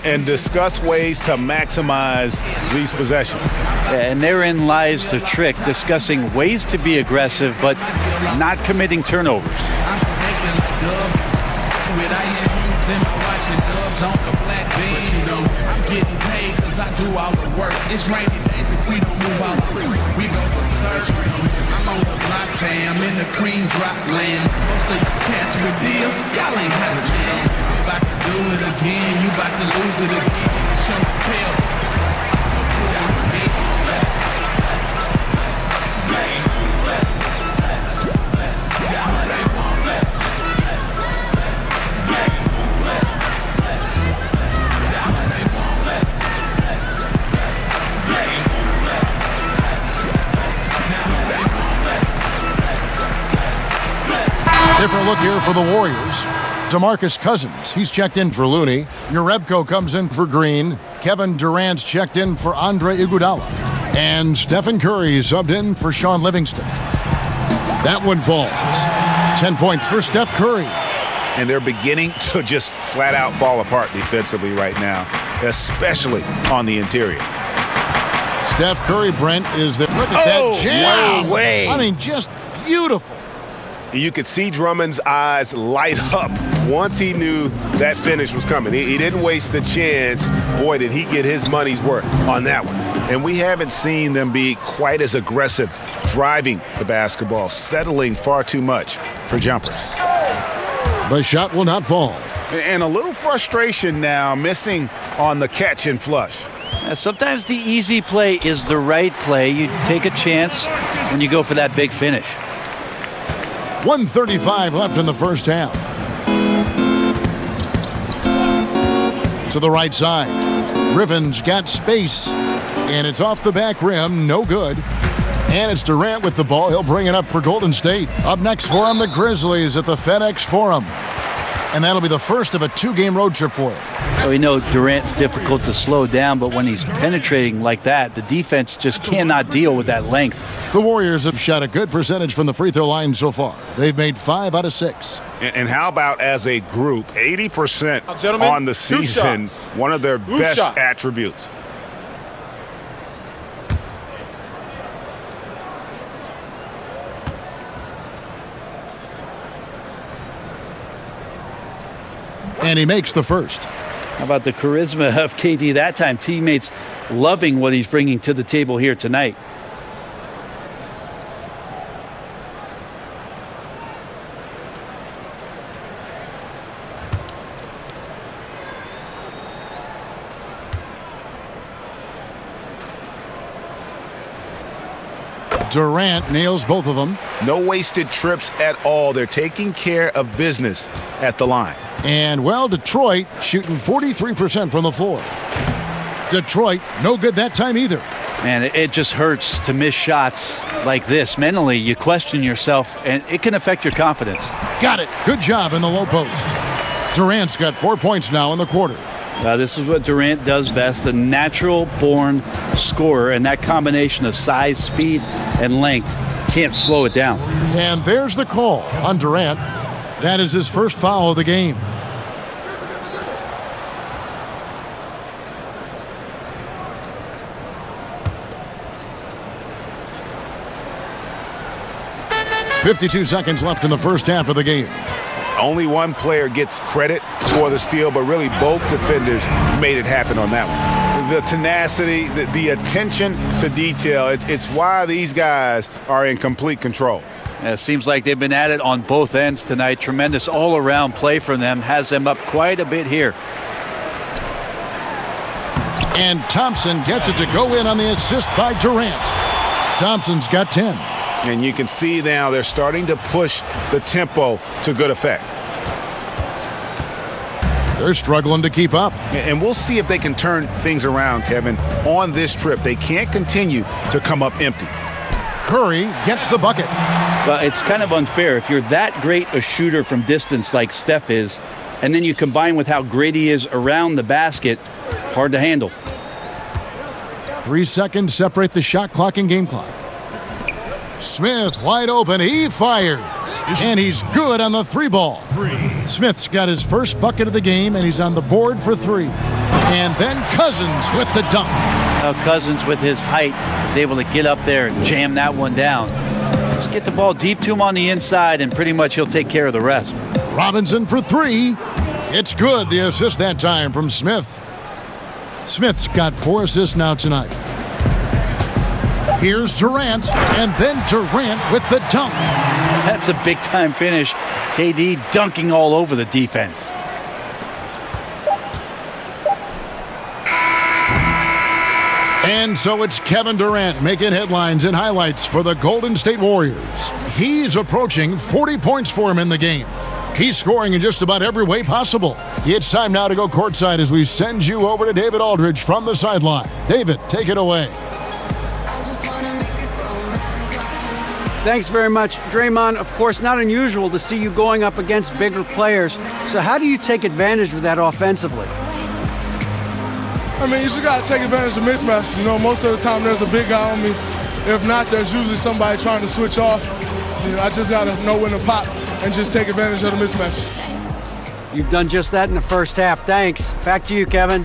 Speaker 9: and discuss ways to maximize these possessions.
Speaker 10: And therein lies the trick, discussing ways to be aggressive but not committing turnovers.
Speaker 2: I'm getting paid because I do all the work. It's rainy days if we don't move out. We go for search. I'm on the block, fam, in the cream drop land. Mostly cats with deals, y'all ain't had a chance. About to do it again, you about to lose it again. Show the tail.
Speaker 8: Different look here for the Warriors. DeMarcus Cousins, he's checked in for Looney. Jerebko comes in for Green. Kevin Durant's checked in for Andre Iguodala. And Stephen Curry subbed in for Sean Livingston. That one falls. 10 points for Steph Curry.
Speaker 9: And they're beginning to just flat out fall apart defensively right now, especially on the interior.
Speaker 8: Steph Curry, Brent, is there. Look at that jam.
Speaker 9: No way.
Speaker 8: I mean, just beautiful.
Speaker 13: You could see Drummond's eyes light up once he knew that finish was coming. He didn't waste the chance. Boy, did he get his money's worth on that one.
Speaker 9: And we haven't seen them be quite as aggressive driving the basketball, settling far too much for jumpers.
Speaker 8: The shot will not fall.
Speaker 9: And a little frustration now, missing on the catch and flush.
Speaker 10: Sometimes the easy play is the right play. You take a chance when you go for that big finish.
Speaker 8: 1:35 left in the first half. To the right side. Griffin's got space. And it's off the back rim. No good. And it's Durant with the ball. He'll bring it up for Golden State. Up next for him, the Grizzlies at the FedEx Forum. And that'll be the first of a 2-game road trip for him.
Speaker 10: So we know Durant's difficult to slow down, but when he's penetrating like that, the defense just cannot deal with that length.
Speaker 8: The Warriors have shot a good percentage from the free throw line so far. They've made 5 out of 6.
Speaker 9: And how about as a group, 80%
Speaker 12: Gentlemen,
Speaker 9: on the season, one of their best attributes.
Speaker 8: And he makes the first.
Speaker 10: How about the charisma of KD that time? Teammates loving what he's bringing to the table here tonight.
Speaker 8: Durant nails both of them.
Speaker 9: No wasted trips at all. They're taking care of business at the line.
Speaker 8: And, well, Detroit shooting 43% from the floor. Detroit, no good that time either.
Speaker 10: Man, it just hurts to miss shots like this. Mentally, you question yourself, and it can affect your confidence.
Speaker 8: Got it. Good job in the low post. Durant's got 4 points now in the quarter.
Speaker 10: This is what Durant does best, a natural-born scorer, and that combination of size, speed, and length can't slow it down.
Speaker 8: And there's the call on Durant. That is his first foul of the game. .52 seconds left in the first half of the game.
Speaker 9: Only one player gets credit for the steal, but really both defenders made it happen on that one. The tenacity, the attention to detail, it's why these guys are in complete control.
Speaker 10: It seems like they've been at it on both ends tonight. Tremendous all-around play from them. Has them up quite a bit here.
Speaker 8: And Thompson gets it to go in on the assist by Durant. Thompson's got 10.
Speaker 9: And you can see now they're starting to push the tempo to good effect.
Speaker 8: They're struggling to keep up.
Speaker 9: And we'll see if they can turn things around, Kevin. On this trip, they can't continue to come up empty.
Speaker 8: Curry gets the bucket.
Speaker 10: Well, it's kind of unfair. If you're that great a shooter from distance like Steph is, and then you combine with how great he is around the basket, hard to handle.
Speaker 8: 3 seconds separate the shot clock and game clock. Smith wide open. He fires. And he's good on the 3-ball. Smith's got his first bucket of the game, and he's on the board for 3. And then Cousins with the dunk.
Speaker 10: Cousins with his height is able to get up there and jam that one down. Just get the ball deep to him on the inside, and pretty much he'll take care of the rest.
Speaker 8: Robinson for 3. It's good. The assist that time from Smith. Smith's got 4 assists now tonight. Here's Durant, and then Durant with the dunk.
Speaker 10: That's a big-time finish. KD dunking all over the defense.
Speaker 8: And so it's Kevin Durant making headlines and highlights for the Golden State Warriors. He's approaching 40 points for him in the game. He's scoring in just about every way possible. It's time now to go courtside as we send you over to David Aldridge from the sideline. David, take it away.
Speaker 11: Thanks very much, Draymond. Of course, not unusual to see you going up against bigger players. So how do you take advantage of that offensively?
Speaker 15: I mean, you just got to take advantage of mismatches. You know, most of the time there's a big guy on me. If not, there's usually somebody trying to switch off. I just got to know when to pop and just take advantage of the mismatches.
Speaker 11: You've done just that in the first half. Thanks. Back to you, Kevin.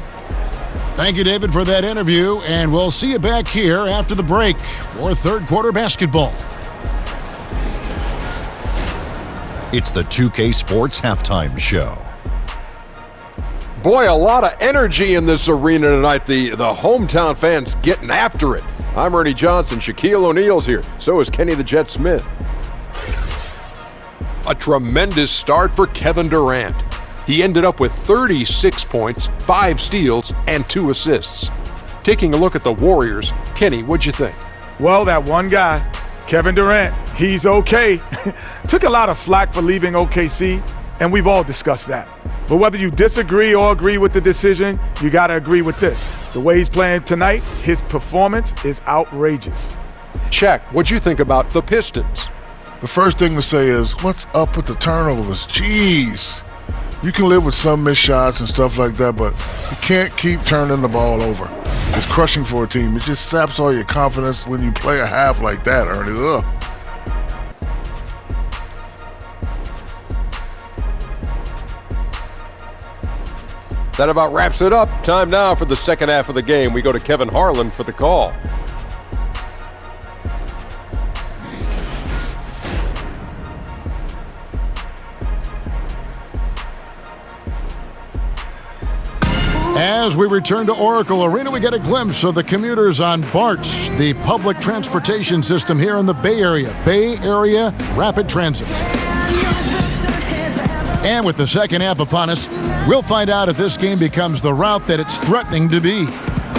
Speaker 8: Thank you, David, for that interview, and we'll see you back here after the break for third quarter basketball.
Speaker 3: It's the 2K Sports Halftime Show.
Speaker 4: Boy, a lot of energy in this arena tonight. The hometown fans getting after it. I'm Ernie Johnson. Shaquille O'Neal's here. So is Kenny the Jet Smith. A tremendous start for Kevin Durant. He ended up with 36 points, 5 steals, and 2 assists. Taking a look at the Warriors, Kenny, what'd you think?
Speaker 5: Well, that one guy, Kevin Durant, he's okay. Took a lot of flack for leaving OKC, and we've all discussed that. But whether you disagree or agree with the decision, you got to agree with this. The way he's playing tonight, his performance is outrageous.
Speaker 4: Shaq, what'd you think about the Pistons?
Speaker 6: The first thing to say is, what's up with the turnovers? Jeez. You can live with some missed shots and stuff like that, but you can't keep turning the ball over. It's crushing for a team. It just saps all your confidence when you play a half like that, Ernie. Ugh.
Speaker 4: That about wraps it up. Time now for the second half of the game. We go to Kevin Harlan for the call.
Speaker 8: As we return to Oracle Arena, we get a glimpse of the commuters on BART, the public transportation system here in the Bay Area. Bay Area Rapid Transit. And with the second half upon us, we'll find out if this game becomes the route that it's threatening to be.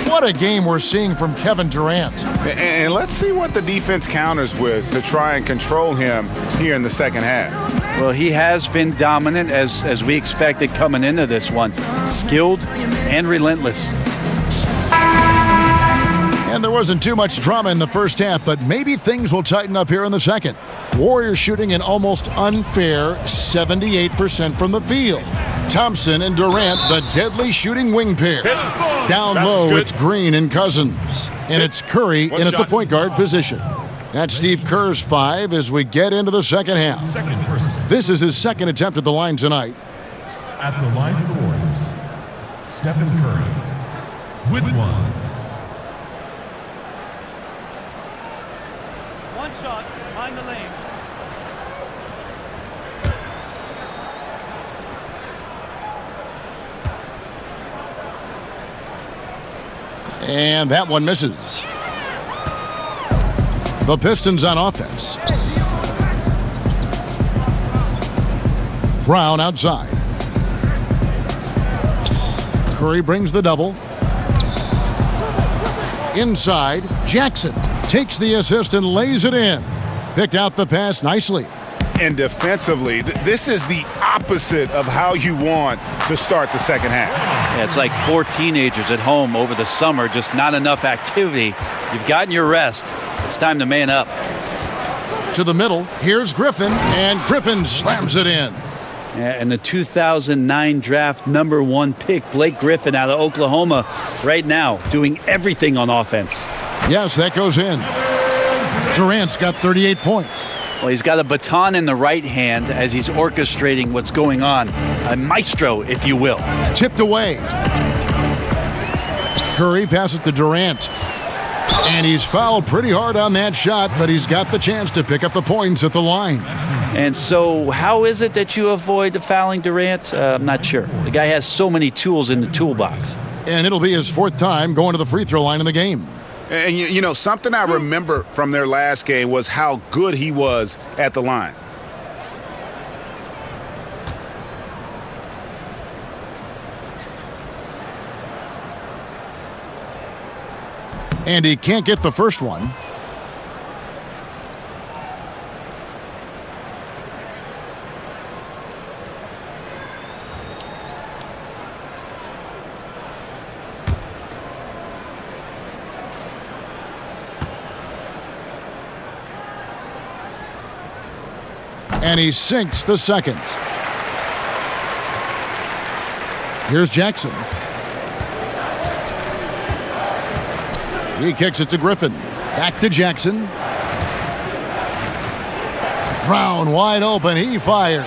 Speaker 8: What a game we're seeing from Kevin Durant.
Speaker 9: And let's see what the defense counters with to try and control him here in the second half.
Speaker 10: Well, he has been dominant as we expected coming into this one. Skilled and relentless.
Speaker 8: And there wasn't too much drama in the first half, but maybe things will tighten up here in the second. Warriors shooting an almost unfair 78% from the field. Thompson and Durant, the deadly shooting wing pair. Down low, it's Green and Cousins. And it's Curry in at the point guard position. That's Steve Kerr's 5 as we get into the second half. This is his second attempt at the line tonight.
Speaker 16: At the line for the Warriors, Stephen Curry with 1.
Speaker 17: One shot behind the lanes.
Speaker 8: And that one misses. The Pistons on offense. Brown outside. Curry brings the double. Inside, Jackson takes the assist and lays it in. Picked out the pass nicely.
Speaker 9: And defensively, this is the opposite of how you want to start the second half.
Speaker 10: Yeah, it's like 4 teenagers at home over the summer, just not enough activity. You've gotten your rest. It's time to man up.
Speaker 8: To the middle, here's Griffin, and Griffin slams it in.
Speaker 10: Yeah, and the 2009 draft #1 pick, Blake Griffin out of Oklahoma, right now doing everything on offense.
Speaker 8: Yes, that goes in. Durant's got 38 points.
Speaker 10: Well, he's got a baton in the right hand as he's orchestrating what's going on. A maestro, if you will.
Speaker 8: Tipped away. Curry passes to Durant. And he's fouled pretty hard on that shot, but he's got the chance to pick up the points at the line.
Speaker 10: And so how is it that you avoid fouling Durant? I'm not sure. The guy has so many tools in the toolbox.
Speaker 8: And it'll be his 4th time going to the free throw line in the game.
Speaker 9: And, you know, something I remember from their last game was how good he was at the line.
Speaker 8: And he can't get the first one. And he sinks the second. Here's Jackson. He kicks it to Griffin. Back to Jackson. Brown wide open. He fires.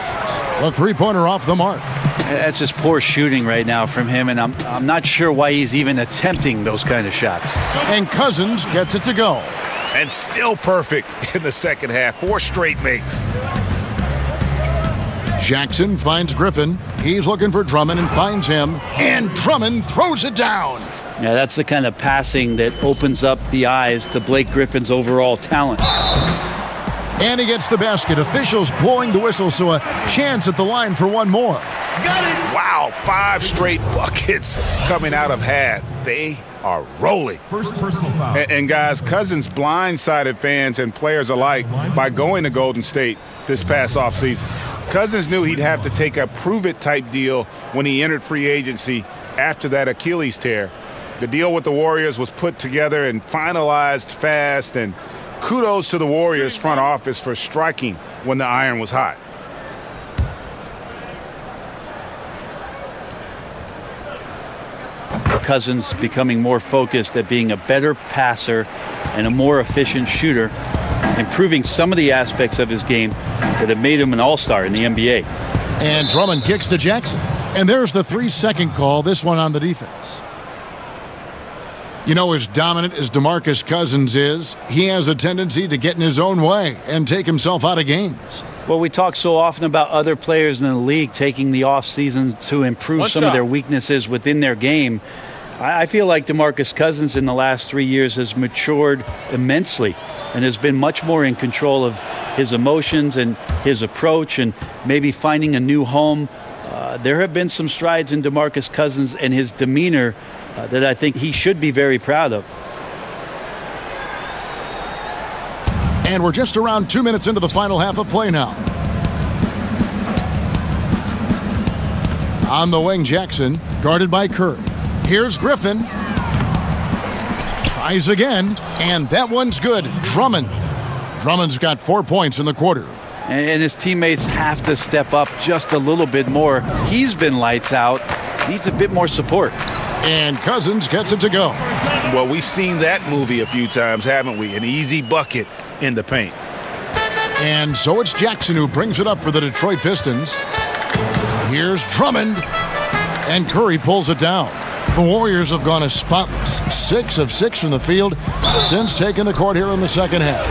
Speaker 8: The three-pointer off the mark.
Speaker 10: That's just poor shooting right now from him, and I'm not sure why he's even attempting those kind of shots.
Speaker 8: And Cousins gets it to go.
Speaker 9: And still perfect in the second half. 4 straight makes.
Speaker 8: Jackson finds Griffin. He's looking for Drummond and finds him. And Drummond throws it down.
Speaker 10: Yeah, that's the kind of passing that opens up the eyes to Blake Griffin's overall talent.
Speaker 8: And he gets the basket. Officials blowing the whistle, so a chance at the line for one more.
Speaker 9: Got it! Wow, 5 straight buckets coming out of half. They are rolling.
Speaker 16: First personal foul.
Speaker 9: And guys, Cousins blindsided fans and players alike by going to Golden State this past offseason. Cousins knew he'd have to take a prove-it type deal when he entered free agency after that Achilles tear. The deal with the Warriors was put together and finalized fast, and kudos to the Warriors front office for striking when the iron was hot.
Speaker 10: Cousins becoming more focused at being a better passer and a more efficient shooter, improving some of the aspects of his game that have made him an all-star in the NBA.
Speaker 8: And Drummond kicks to Jackson. And there's the 3-second call, this one on the defense. You know, as dominant as DeMarcus Cousins is, he has a tendency to get in his own way and take himself out of games.
Speaker 10: Well, we talk so often about other players in the league taking the offseason to improve some of their weaknesses within their game. I feel like DeMarcus Cousins in the last 3 years has matured immensely and has been much more in control of his emotions and his approach and maybe finding a new home. There have been some strides in DeMarcus Cousins and his demeanor that I think he should be very proud of.
Speaker 8: And we're just around 2 minutes into the final half of play now. On the wing, Jackson, guarded by Kerr. Here's Griffin. Tries again, and that one's good. Drummond. Drummond's got 4 points in the quarter.
Speaker 10: And his teammates have to step up just a little bit more. He's been lights out. Needs a bit more support.
Speaker 8: And Cousins gets it to go.
Speaker 9: Well, we've seen that movie a few times, haven't we? An easy bucket in the paint.
Speaker 8: And so it's Jackson who brings it up for the Detroit Pistons. Here's Drummond. And Curry pulls it down. The Warriors have gone as spotless. 6 of 6 from the field since taking the court here in the second half.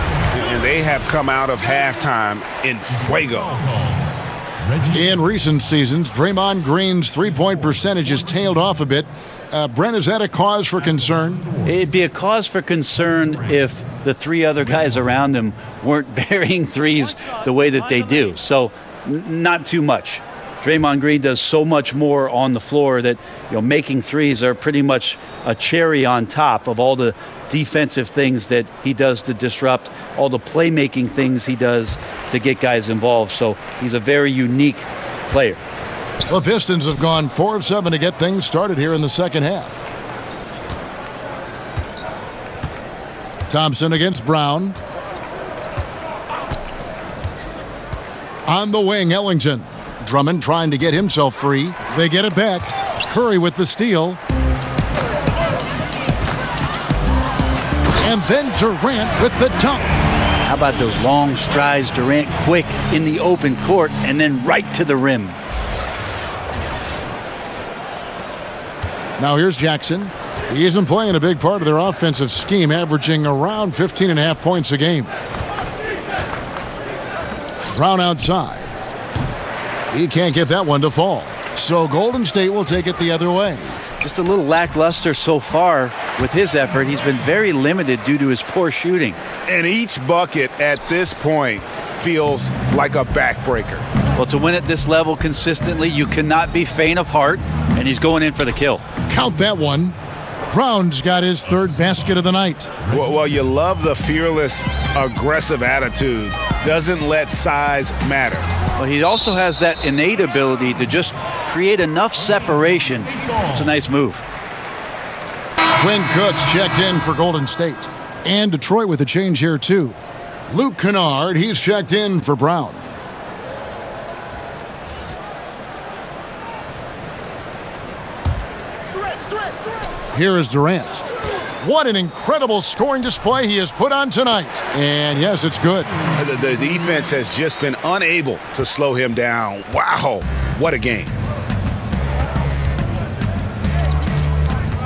Speaker 9: And they have come out of halftime in fuego.
Speaker 8: In recent seasons, Draymond Green's three-point percentage has tailed off a bit. Brent, is that a cause for concern?
Speaker 10: It'd be a cause for concern if the 3 other guys around him weren't burying threes the way that they do. So, not too much. Draymond Green does so much more on the floor that, making threes are pretty much a cherry on top of all the defensive things that he does to disrupt, all the playmaking things he does to get guys involved. So he's a very unique player.
Speaker 8: The Pistons have gone 4 of 7 to get things started here in the second half. Thompson against Brown. On the wing, Ellington. Drummond trying to get himself free. They get it back. Curry with the steal. And then Durant with the dunk.
Speaker 10: How about those long strides, Durant quick in the open court and then right to the rim.
Speaker 8: Now here's Jackson. He's been playing a big part of their offensive scheme, averaging around 15.5 points a game. Brown outside. He can't get that one to fall. So Golden State will take it the other way.
Speaker 10: Just a little lackluster so far with his effort. He's been very limited due to his poor shooting.
Speaker 9: And each bucket at this point feels like a backbreaker.
Speaker 10: Well, to win at this level consistently, you cannot be faint of heart, and he's going in for the kill.
Speaker 8: Count that one. Brown's got his 3rd basket of the night.
Speaker 9: Well, you love the fearless, aggressive attitude. Doesn't let size matter.
Speaker 10: Well, he also has that innate ability to just create enough separation. It's a nice move.
Speaker 8: Quinn Cook's checked in for Golden State. And Detroit with a change here, too. Luke Kennard, he's checked in for Brown. Here is Durant. What an incredible scoring display he has put on tonight. And yes, it's good.
Speaker 9: The defense has just been unable to slow him down. Wow, what a game.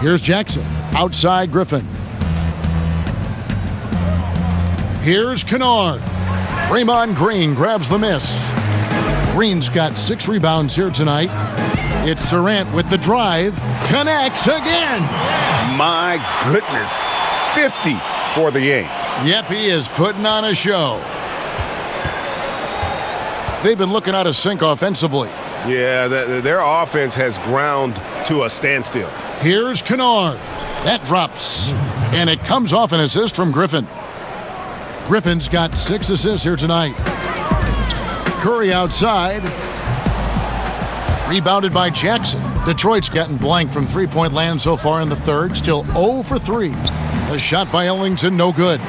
Speaker 8: Here's Jackson, outside Griffin. Here's Kennard. Draymond Green grabs the miss. Green's got 6 rebounds here tonight. It's Durant with the drive. Connects again.
Speaker 9: My goodness. 50 for the game.
Speaker 8: Yep, he is putting on a show. They've been looking out of sync offensively.
Speaker 13: Yeah, their offense has ground to a standstill.
Speaker 8: Here's Kennard. That drops. And it comes off an assist from Griffin. Griffin's got 6 assists here tonight. Curry outside. Rebounded by Jackson. Detroit's gotten blank from three-point land so far in the third. Still 0 for 3. A shot by Ellington, no good.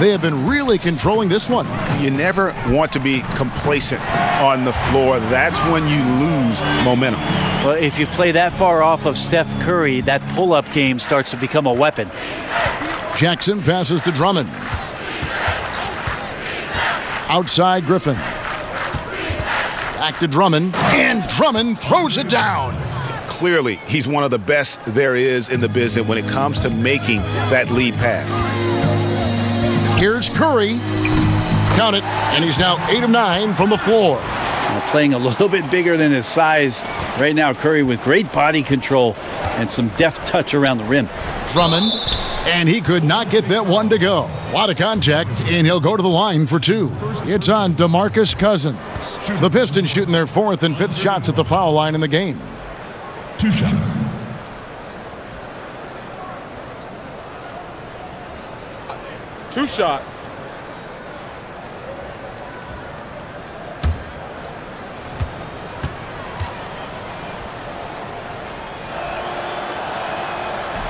Speaker 8: They have been really controlling this one.
Speaker 9: You never want to be complacent on the floor. That's when you lose momentum.
Speaker 10: Well, if you play that far off of Steph Curry, that pull-up game starts to become a weapon.
Speaker 8: Jackson passes to Drummond. Outside Griffin. Back to Drummond. And Drummond throws it down.
Speaker 9: Clearly, he's one of the best there is in the business when it comes to making that lead pass.
Speaker 8: Here's Curry. Count it. And he's now 8 of 9 from the floor.
Speaker 10: Playing a little bit bigger than his size right now. Curry with great body control and some deft touch around the rim.
Speaker 8: Drummond. And he could not get that one to go. A lot of contact, and he'll go to the line for 2. It's on DeMarcus Cousins. The Pistons shooting their 4th and 5th shots at the foul line in the game.
Speaker 16: 2 shots.
Speaker 12: Two shots.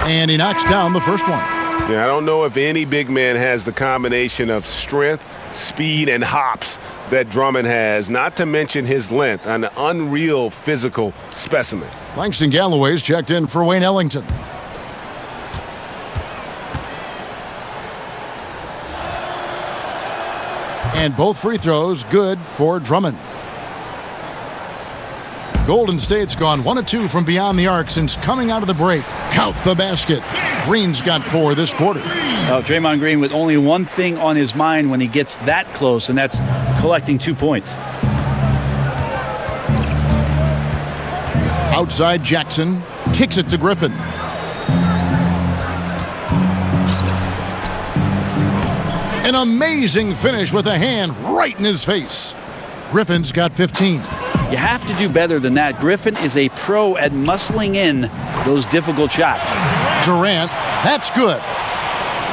Speaker 8: And he knocks down the first one.
Speaker 13: Yeah, I don't know if any big man has the combination of strength, speed, and hops that Drummond has, not to mention his length, an unreal physical specimen.
Speaker 8: Langston Galloway's checked in for Wayne Ellington. And both free throws good for Drummond. Golden State's gone 1 of 2 from beyond the arc since coming out of the break. Count the basket. Green's got 4 this quarter.
Speaker 10: Now, Draymond Green with only one thing on his mind when he gets that close, and that's collecting 2 points.
Speaker 8: Outside Jackson. Kicks it to Griffin. An amazing finish with a hand right in his face. Griffin's got 15.
Speaker 10: You have to do better than that. Griffin is a pro at muscling in those difficult shots.
Speaker 8: Durant, that's good.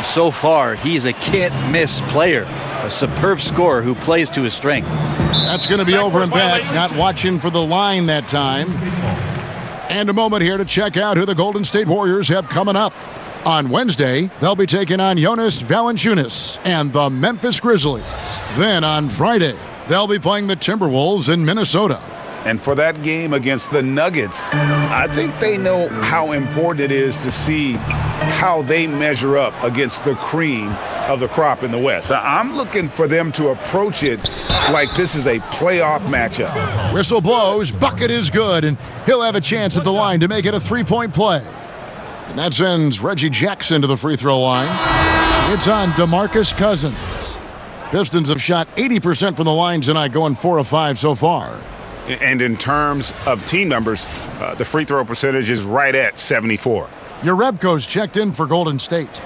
Speaker 10: So far, he's a can't-miss player. A superb scorer who plays to his strength.
Speaker 8: That's going to be over and back. Not watching for the line that time. And a moment here to check out who the Golden State Warriors have coming up. On Wednesday, they'll be taking on Jonas Valanciunas and the Memphis Grizzlies. Then on Friday, they'll be playing the Timberwolves in Minnesota.
Speaker 9: And for that game against the Nuggets, I think they know how important it is to see how they measure up against the cream of the crop in the West. I'm looking for them to approach it like this is a playoff matchup.
Speaker 8: Whistle blows, bucket is good, and he'll have a chance at the line to make it a 3-point play. And that sends Reggie Jackson to the free throw line. It's on DeMarcus Cousins. Pistons have shot 80% from the line tonight, going 4 of 5 so far.
Speaker 9: And in terms of team numbers, the free throw percentage is right at 74.
Speaker 8: Jerebko's checked in for Golden State.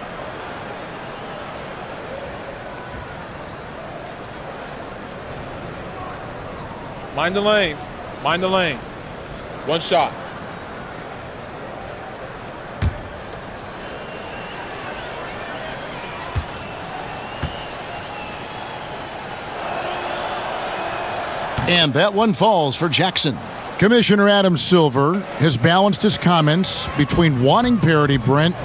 Speaker 12: Mind the lanes. Mind the lanes. 1 shot.
Speaker 8: And that one falls for Jackson. Commissioner Adam Silver has balanced his comments between wanting parity, Brent,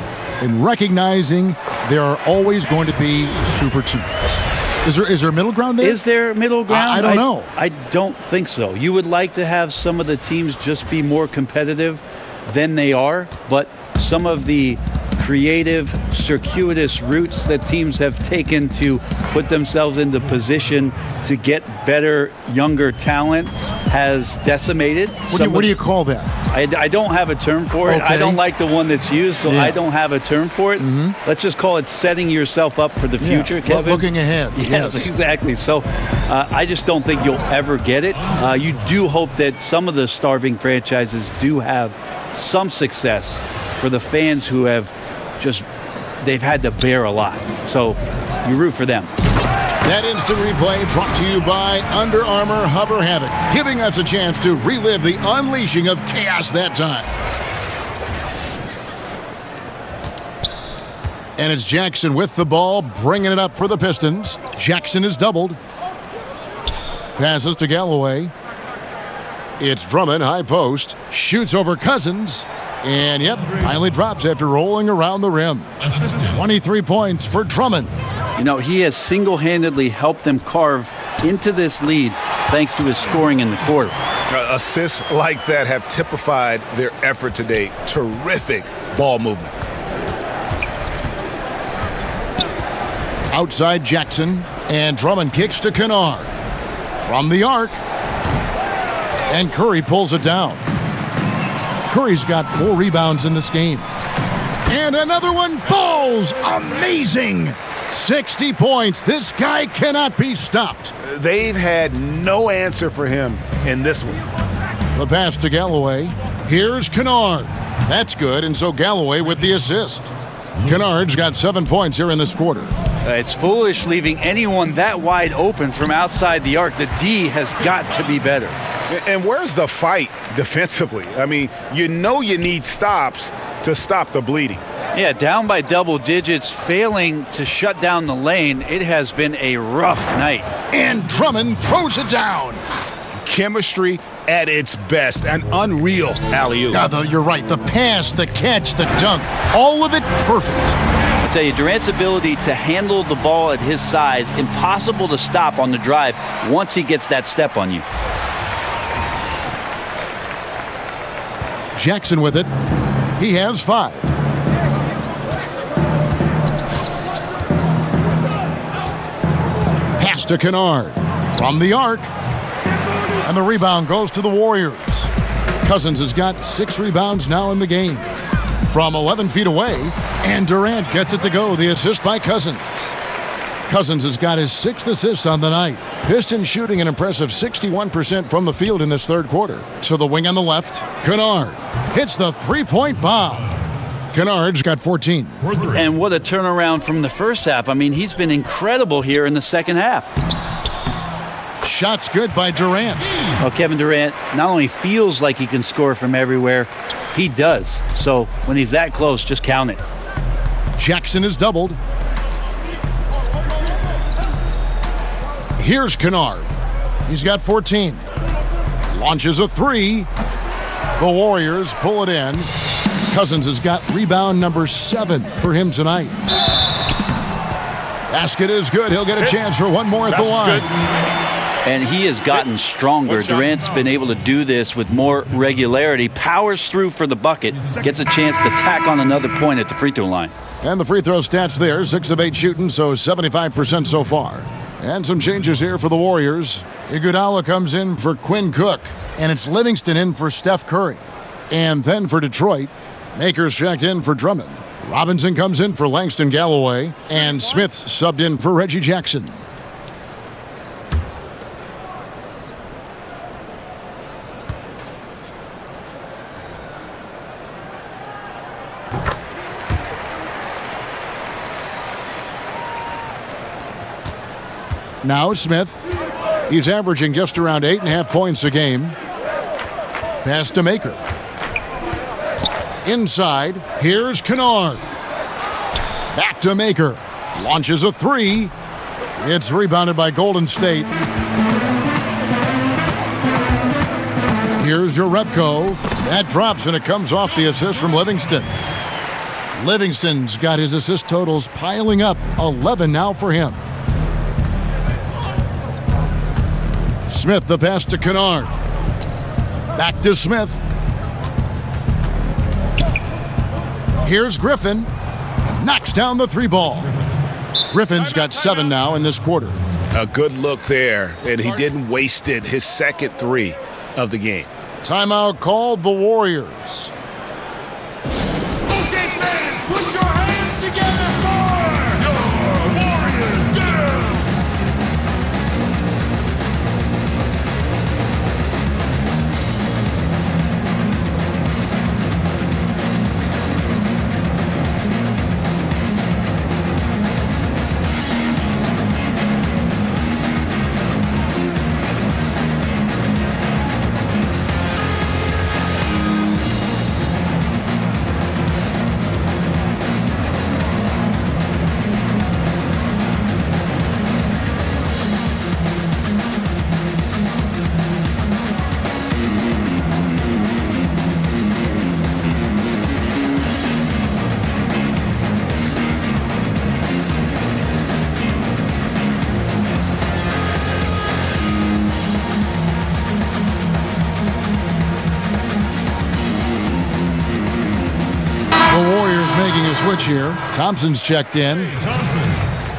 Speaker 8: and recognizing there are always going to be super teams. Is there middle ground there?
Speaker 10: Is there middle ground?
Speaker 8: I don't know.
Speaker 10: I don't think so. You would like to have some of the teams just be more competitive than they are, but some of the creative, circuitous routes that teams have taken to put themselves into position to get better, younger talent has decimated.
Speaker 8: What do you call that?
Speaker 10: I don't have a term for it.
Speaker 8: Okay.
Speaker 10: I don't like the one that's used, so
Speaker 8: Yeah.
Speaker 10: I don't have a term for it. Let's just call it setting yourself up for the future, Kevin.
Speaker 8: Looking ahead.
Speaker 10: Yes, exactly. So I just don't think you'll ever get it. You do hope that some of the starving franchises do have some success for the fans who have they've had to bear a lot. So you root for them.
Speaker 8: That instant replay brought to you by Under Armour Hover Havoc, giving us a chance to relive the unleashing of chaos that time. And it's Jackson with the ball, bringing it up for the Pistons. Jackson is doubled. Passes to Galloway. It's Drummond, high post. Shoots over Cousins. And, finally drops after rolling around the rim. 23 points for Drummond.
Speaker 10: You know, he has single-handedly helped them carve into this lead thanks to his scoring in the quarter.
Speaker 9: Assists like that have typified their effort today. Terrific ball movement.
Speaker 8: Outside Jackson, and Drummond kicks to Kennard. From the arc, and Curry pulls it down. Curry's got 4 rebounds in this game. And another one falls! Amazing! 60 points. This guy cannot be stopped.
Speaker 9: They've had no answer for him in this one.
Speaker 8: The pass to Galloway. Here's Kennard. That's good, and so Galloway with the assist. Kennard's got 7 points here in this quarter.
Speaker 10: It's foolish leaving anyone that wide open from outside the arc. The D has got to be better.
Speaker 9: And where's the fight defensively? I mean, you know you need stops to stop the bleeding.
Speaker 10: Yeah, down by double digits, failing to shut down the lane. It has been a rough night.
Speaker 8: And Drummond throws it down.
Speaker 9: Chemistry at its best. An unreal alley-oop.
Speaker 8: You're right. The pass, the catch, the dunk, all of it perfect.
Speaker 10: I tell you, Durant's ability to handle the ball at his size, impossible to stop on the drive once he gets that step on you.
Speaker 8: Jackson with it. He has 5. Pass to Kennard. From the arc. And the rebound goes to the Warriors. Cousins has got 6 rebounds now in the game. From 11 feet away, and Durant gets it to go. The assist by Cousins. Cousins has got his 6th assist on the night. Pistons shooting an impressive 61% from the field in this third quarter. To the wing on the left, Kennard hits the 3-point bomb. Kennard's got 14.
Speaker 10: And what a turnaround from the first half. I mean, he's been incredible here in the second half.
Speaker 8: Shots good by Durant.
Speaker 10: Well, Kevin Durant not only feels like he can score from everywhere, he does. So when he's that close, just count it.
Speaker 8: Jackson is doubled. Here's Kennard. He's got 14. Launches a 3. The Warriors pull it in. Cousins has got rebound number 7 for him tonight. Basket is good. He'll get a chance for one more at the line.
Speaker 10: And he has gotten stronger. Durant's been able to do this with more regularity. Powers through for the bucket. Gets a chance to tack on another point at the free throw line.
Speaker 8: And the free throw stats there. 6 of 8 shooting, so 75% so far. And some changes here for the Warriors. Iguodala comes in for Quinn Cook. And it's Livingston in for Steph Curry. And then for Detroit, Makers checked in for Drummond. Robinson comes in for Langston Galloway. And Smith subbed in for Reggie Jackson. Now Smith. He's averaging just around 8.5 points a game. Pass to Maker. Inside, here's Kennard. Back to Maker. Launches a 3. It's rebounded by Golden State. Here's Jerebko. That drops and it comes off the assist from Livingston. Livingston's got his assist totals piling up. 11 now for him. Smith, the pass to Kennard. Back to Smith. Here's Griffin. knocks down the 3 ball. Griffin's got 7 now in this quarter.
Speaker 9: A good look there, and he didn't waste it. His second 3 of the game.
Speaker 8: Timeout called the Warriors.
Speaker 16: Put your hands together for your Warriors girl.
Speaker 8: Switch here. Thompson's checked in.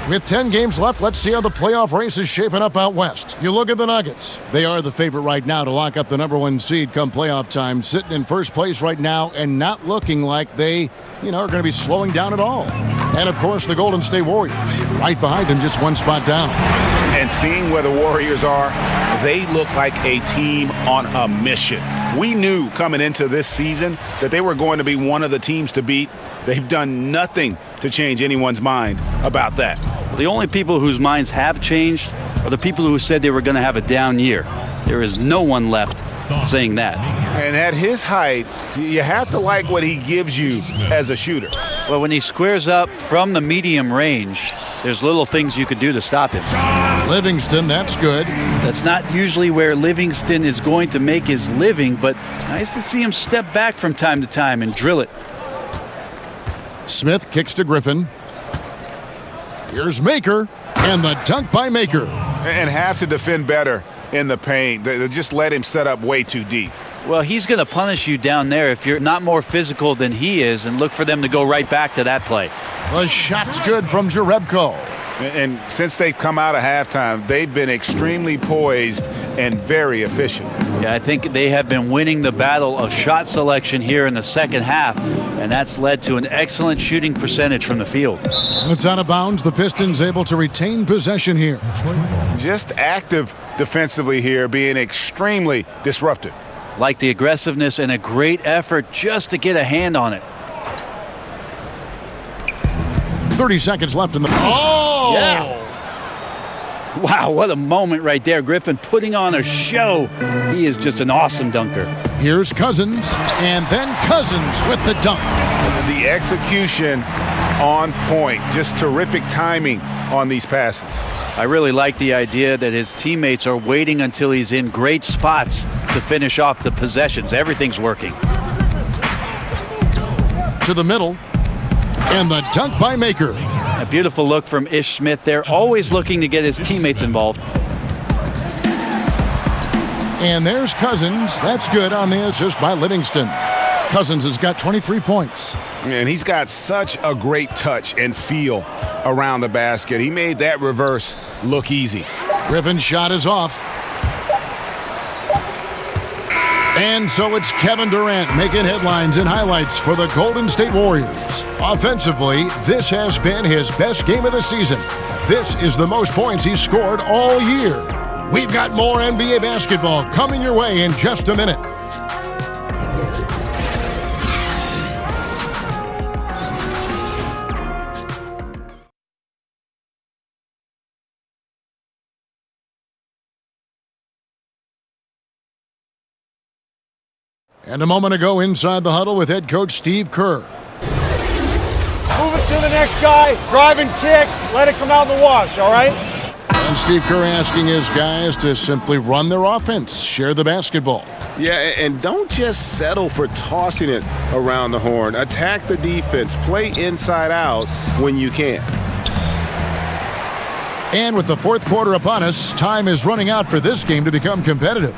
Speaker 8: With 10 games left, let's see how the playoff race is shaping up out west. You look at the Nuggets. They are the favorite right now to lock up the number 1 seed come playoff time, sitting in first place right now and not looking like they, are going to be slowing down at all. And, of course, the Golden State Warriors right behind them, just 1 spot down.
Speaker 9: And seeing where the Warriors are, they look like a team on a mission. We knew coming into this season that they were going to be one of the teams to beat. They've done nothing to change anyone's mind about that.
Speaker 10: The only people whose minds have changed are the people who said they were going to have a down year. There is no one left saying that.
Speaker 9: And at his height, you have to like what he gives you as a shooter.
Speaker 10: Well, when he squares up from the medium range, there's little things you could do to stop him.
Speaker 8: Livingston, that's good.
Speaker 10: That's not usually where Livingston is going to make his living, but nice to see him step back from time to time and drill it.
Speaker 8: Smith kicks to Griffin. Here's Maker, and the dunk by Maker.
Speaker 9: And have to defend better in the paint. They just let him set up way too deep.
Speaker 10: Well, he's going to punish you down there if you're not more physical than he is, and look for them to go right back to that play.
Speaker 8: The shot's good from Jerebko.
Speaker 9: And since they've come out of halftime, they've been extremely poised and very efficient.
Speaker 10: Yeah, I think they have been winning the battle of shot selection here in the second half, and that's led to an excellent shooting percentage from the field.
Speaker 8: And it's out of bounds. The Pistons able to retain possession here.
Speaker 9: Just active defensively here, being extremely disruptive.
Speaker 10: Like the aggressiveness and a great effort just to get a hand on it.
Speaker 8: 30 seconds left in the... Oh!
Speaker 10: Yeah. Wow, what a moment right there. Griffin putting on a show. He is just an awesome dunker.
Speaker 8: Here's Cousins, and then Cousins with the dunk.
Speaker 9: The execution on point. Just terrific timing on these passes.
Speaker 10: I really like the idea that his teammates are waiting until he's in great spots to finish off the possessions. Everything's working.
Speaker 8: To the middle, and the dunk by Maker.
Speaker 10: A beautiful look from Ish Smith there, always looking to get his teammates involved.
Speaker 8: And there's Cousins. That's good on the assist by Livingston. Cousins has got 23 points.
Speaker 9: And he's got such a great touch and feel around the basket. He made that reverse look easy.
Speaker 8: Griffin's shot is off. And so it's Kevin Durant making headlines and highlights for the Golden State Warriors. Offensively, this has been his best game of the season. This is the most points he's scored all year. We've got more NBA basketball coming your way in just a minute. And a moment ago inside the huddle with head coach Steve Kerr.
Speaker 18: Move it to the next guy, drive and kick, let it come out in the wash, all right?
Speaker 8: And Steve Kerr asking his guys to simply run their offense, share the basketball.
Speaker 13: Yeah, and don't just settle for tossing it around the horn. Attack the defense, play inside out when you can.
Speaker 8: And with the fourth quarter upon us, time is running out for this game to become competitive.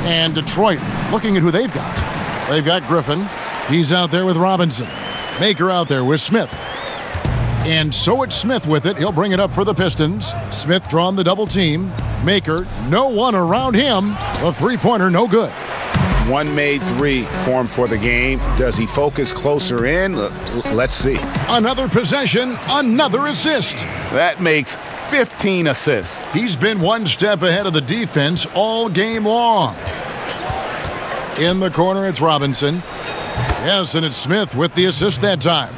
Speaker 8: And Detroit, looking at who they've got. They've got Griffin. He's out there with Robinson. Maker out there with Smith. And so it's Smith with it. He'll bring it up for the Pistons. Smith drawing the double team. Maker, no one around him. The three-pointer, no good.
Speaker 9: One made three formed for the game. Does he focus closer in? Let's see.
Speaker 8: Another possession, another assist.
Speaker 9: That makes 15 assists.
Speaker 8: He's been one step ahead of the defense all game long. In the corner, it's Robinson. Yes, and it's Smith with the assist that time.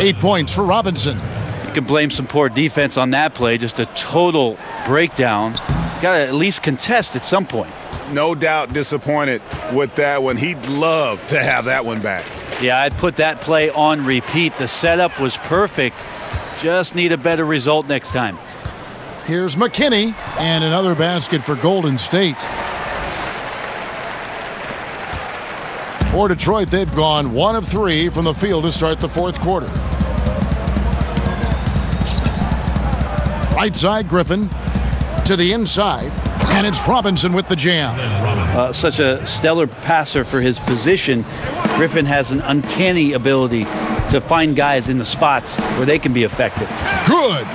Speaker 8: 8 points for Robinson.
Speaker 10: You can blame some poor defense on that play. Just a total breakdown. Got to at least contest at some point.
Speaker 9: No doubt disappointed with that one. He'd love to have that one back.
Speaker 10: Yeah, I'd put that play on repeat. The setup was perfect. Just need a better result next time.
Speaker 8: Here's McKinney, and another basket for Golden State. For Detroit, they've gone 1 of 3 from the field to start the fourth quarter. Right side, Griffin. To the inside, and it's Robinson with the jam.
Speaker 10: Such a stellar passer for his position. Griffin has an uncanny ability to find guys in the spots where they can be effective.
Speaker 8: Good.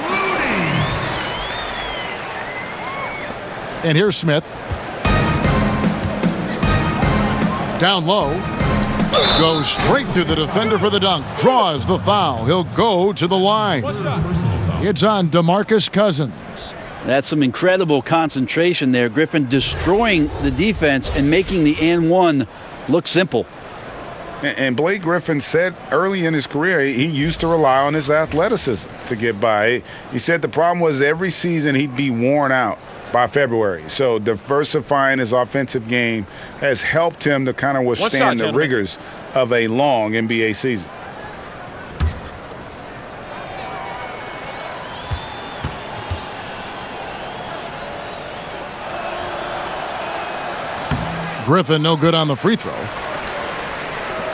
Speaker 8: And here's Smith. Down low. Goes straight through the defender for the dunk. Draws the foul. He'll go to the line. It's on DeMarcus Cousins.
Speaker 10: That's some incredible concentration there. Griffin destroying the defense and making the and one look simple.
Speaker 9: And Blake Griffin said early in his career he used to rely on his athleticism to get by. He said the problem was every season he'd be worn out by February. So diversifying his offensive game has helped him to kind of withstand the rigors of a long NBA season.
Speaker 8: Griffin no good on the free throw.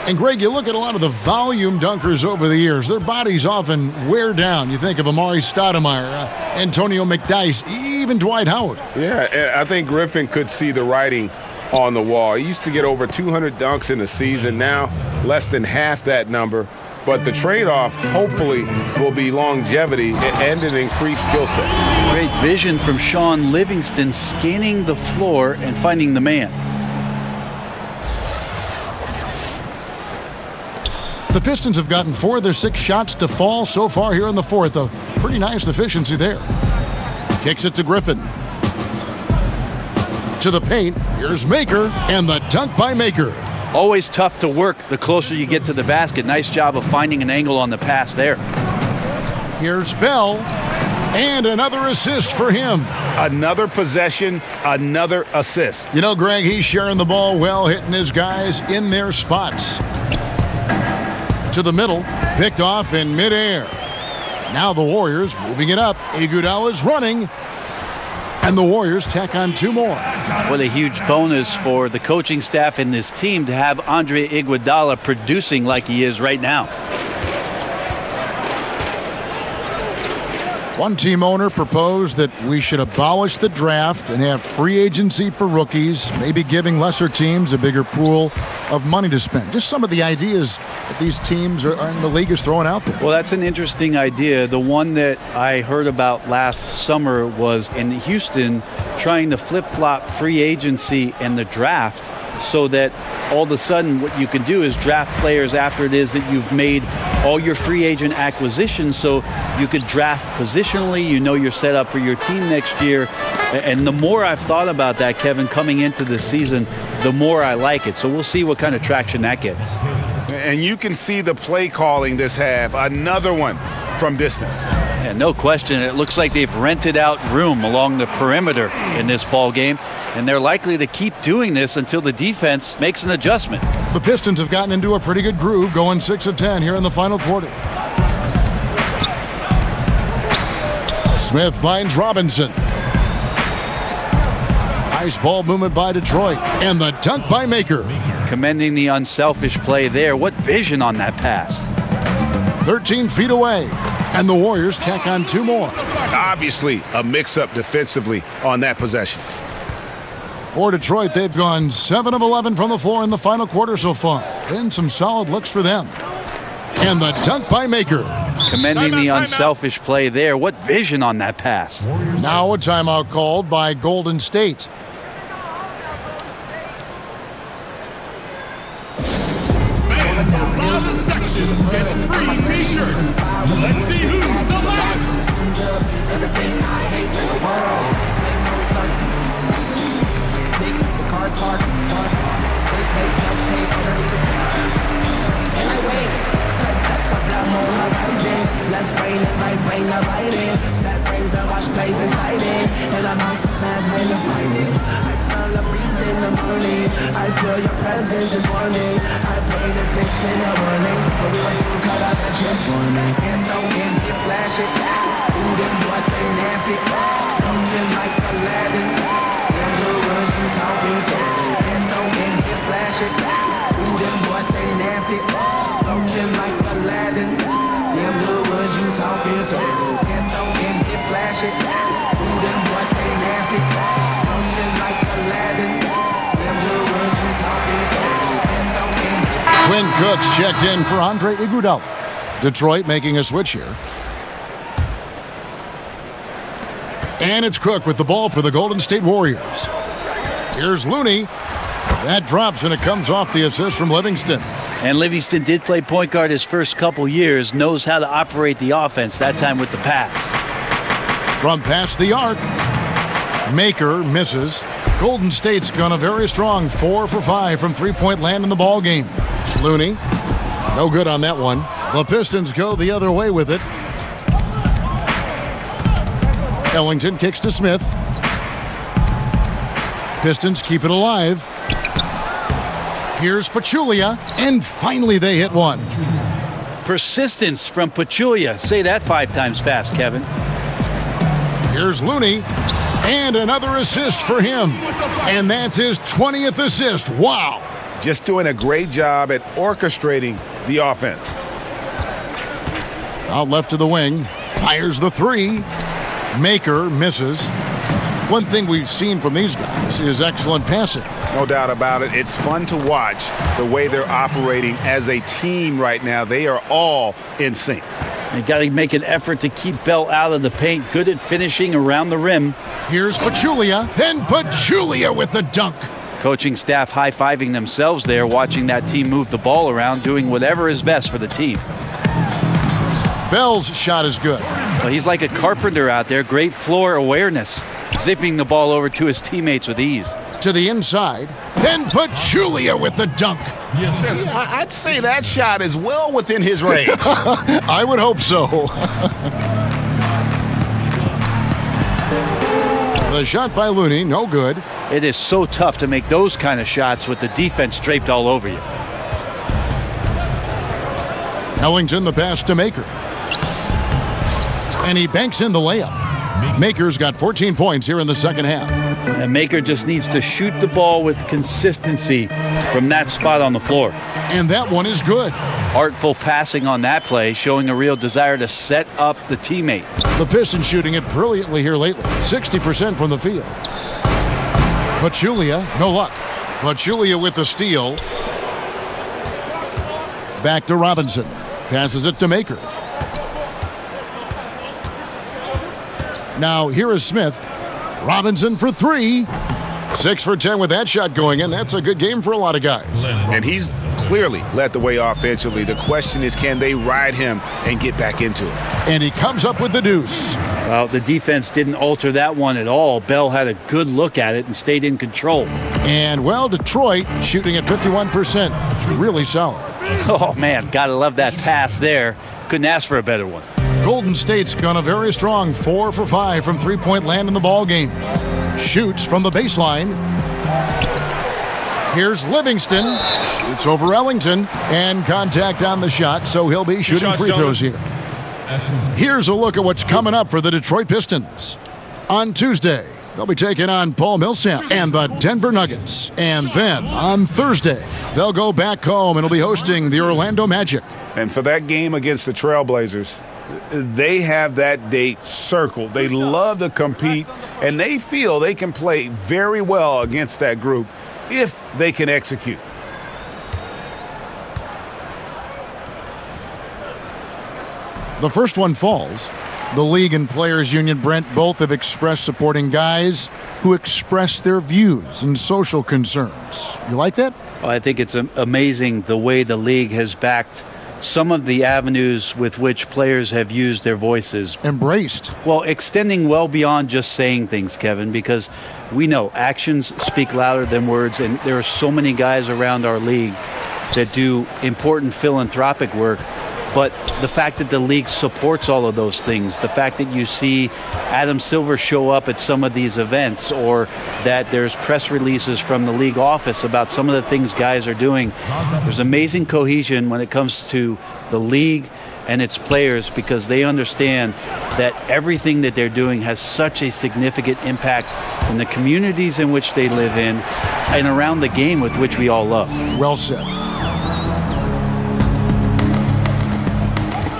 Speaker 8: And Greg, you look at a lot of the volume dunkers over the years, their bodies often wear down. You think of Amari Stoudemire, Antonio McDyess, even Dwight Howard.
Speaker 9: Yeah, I think Griffin could see the writing on the wall. He used to get over 200 dunks in a season, now less than half that number. But the trade-off, hopefully, will be longevity and an increased skill set.
Speaker 10: Great vision from Sean Livingston, scanning the floor and finding the man.
Speaker 8: The Pistons have gotten 4 of their 6 shots to fall so far here in the fourth. A pretty nice efficiency there. Kicks it to Griffin. To the paint. Here's Maker, and the dunk by Maker.
Speaker 10: Always tough to work the closer you get to the basket. Nice job of finding an angle on the pass there.
Speaker 8: Here's Bell, and another assist for him.
Speaker 9: Another possession, another assist.
Speaker 8: You know, Greg, he's sharing the ball well, hitting his guys in their spots. To the middle, picked off in midair. Now the Warriors moving it up. Iguodala's running, and the Warriors tack on 2 more.
Speaker 10: What a huge bonus for the coaching staff and this team to have Andre Iguodala producing like he is right now.
Speaker 8: One team owner proposed that we should abolish the draft and have free agency for rookies, maybe giving lesser teams a bigger pool of money to spend. Just some of the ideas that these teams are in the league is throwing out there.
Speaker 10: Well, that's an interesting idea. The one that I heard about last summer was in Houston trying to flip-flop free agency and the draft so that all of a sudden what you can do is draft players after it is that you've made all your free agent acquisitions, so you could draft positionally. You know you're set up for your team next year. And the more I've thought about that, Kevin, coming into the season, the more I like it. So we'll see what kind of traction that gets.
Speaker 9: And you can see the play calling this half. Another one from distance.
Speaker 10: Yeah, no question. It looks like they've rented out room along the perimeter in this ball game, and they're likely to keep doing this until the defense makes an adjustment.
Speaker 8: The Pistons have gotten into a pretty good groove, going 6 of 10 here in the final quarter. Smith finds Robinson. Nice ball movement by Detroit, and the dunk by Maker.
Speaker 10: Commending the unselfish play there. What vision on that pass.
Speaker 8: 13 feet away, and the Warriors tack on 2 more.
Speaker 9: Obviously, a mix-up defensively on that possession.
Speaker 8: For Detroit, they've gone 7 of 11 from the floor in the final quarter so far. Been some solid looks for them. And the dunk by Maker.
Speaker 10: Commending the unselfish play there. What vision on that pass.
Speaker 8: Now a timeout called by Golden State.
Speaker 16: Section gets free t-shirts. Let's see who's the last.
Speaker 2: Left brain, right brain, abiding. Set frames and watch plays inside it. And I'm out to snares when you're finding. I smell the breeze in the morning. I feel your presence this morning. I paid attention to warnings. But we were too caught up in just warning. Hands open, get flash it. Ooh, them boys stay nasty. Something like Aladdin. Them the words you talking to. Hands open, get flash it. Ooh, them boys stay nasty. Something like Aladdin. Them the words you talking to. Hands open, get flash it. Ooh, them boys stay nasty. Something like Aladdin. Them the words you talking to. Hands open.
Speaker 8: Quinn Cook's checked in for Andre Iguodala. Detroit making a switch here. And it's Cook with the ball for the Golden State Warriors. Here's Looney. That drops and it comes off the assist from Livingston.
Speaker 10: And Livingston did play point guard his first couple years, knows how to operate the offense, that time with the pass.
Speaker 8: From past the arc, Maker misses. Golden State's gone a very strong 4 for 5 from three-point land in the ball game. Looney, no good on that one. The Pistons go the other way with it. Ellington kicks to Smith. Pistons keep it alive. Here's Pachulia, and finally they hit one.
Speaker 10: Persistence from Pachulia. Say that 5 times fast, Kevin.
Speaker 8: Here's Looney, and another assist for him. And that's his 20th assist. Wow.
Speaker 9: Just doing a great job at orchestrating the offense.
Speaker 8: Out left to the wing, fires the three. Maker misses. One thing we've seen from these guys is excellent passing.
Speaker 9: No doubt about it. It's fun to watch the way they're operating as a team right now. They are all in sync.
Speaker 10: You got to make an effort to keep Bell out of the paint. Good at finishing around the rim.
Speaker 8: Here's Pachulia, then Pachulia with the dunk.
Speaker 10: Coaching staff high-fiving themselves there, watching that team move the ball around, doing whatever is best for the team.
Speaker 8: Bell's shot is good.
Speaker 10: Well, he's like a carpenter out there. Great floor awareness. Zipping the ball over to his teammates with ease.
Speaker 8: To the inside, then Pachulia with the dunk.
Speaker 9: Yes, I'd say that shot is well within his range.
Speaker 8: I would hope so. The shot by Looney, no good.
Speaker 10: It is so tough to make those kind of shots with the defense draped all over you.
Speaker 8: Ellington the pass to Maker. And he banks in the layup. Maker's got 14 points here in the second half.
Speaker 10: And Maker just needs to shoot the ball with consistency from that spot on the floor.
Speaker 8: And that one is good.
Speaker 10: Artful passing on that play, showing a real desire to set up the teammate.
Speaker 8: The Pistons shooting it brilliantly here lately. 60% from the field. Pachulia, no luck. Pachulia with the steal. Back to Robinson. Passes it to Maker. Now here is Smith. Robinson for three. 6 for 10 with that shot going in. That's a good game for a lot of guys.
Speaker 9: And he's clearly led the way offensively. The question is, can they ride him and get back into it?
Speaker 8: And he comes up with the deuce.
Speaker 10: Well, the defense didn't alter that one at all. Bell had a good look at it and stayed in control.
Speaker 8: And, well, Detroit shooting at 51%. Really solid.
Speaker 10: Oh, man, gotta love that pass there. Couldn't ask for a better one.
Speaker 8: Golden State's gone a very strong 4 for 5 from three-point land in the ball game. Shoots from the baseline. Here's Livingston. Shoots over Ellington. And contact on the shot, so he'll be shooting free throws here. Here's a look at what's coming up for the Detroit Pistons. On Tuesday, they'll be taking on Paul Millsap and the Denver Nuggets. And then on Thursday, they'll go back home and will be hosting the Orlando Magic.
Speaker 9: And for that game against the Trailblazers, they have that date circled. They love to compete, and they feel they can play very well against that group if they can execute.
Speaker 8: The first one falls. The league and players union, Brent, both have expressed supporting guys who express their views and social concerns. You like that?
Speaker 10: Well, I think it's amazing the way the league has backed some of the avenues with which players have used their voices.
Speaker 8: Embraced.
Speaker 10: Well, extending well beyond just saying things, Kevin, because we know actions speak louder than words, and there are so many guys around our league that do important philanthropic work. But the fact that the league supports all of those things, the fact that you see Adam Silver show up at some of these events, or that there's press releases from the league office about some of the things guys are doing, there's amazing cohesion when it comes to the league and its players, because they understand that everything that they're doing has such a significant impact in the communities in which they live in and around the game with which we all love.
Speaker 8: Well said.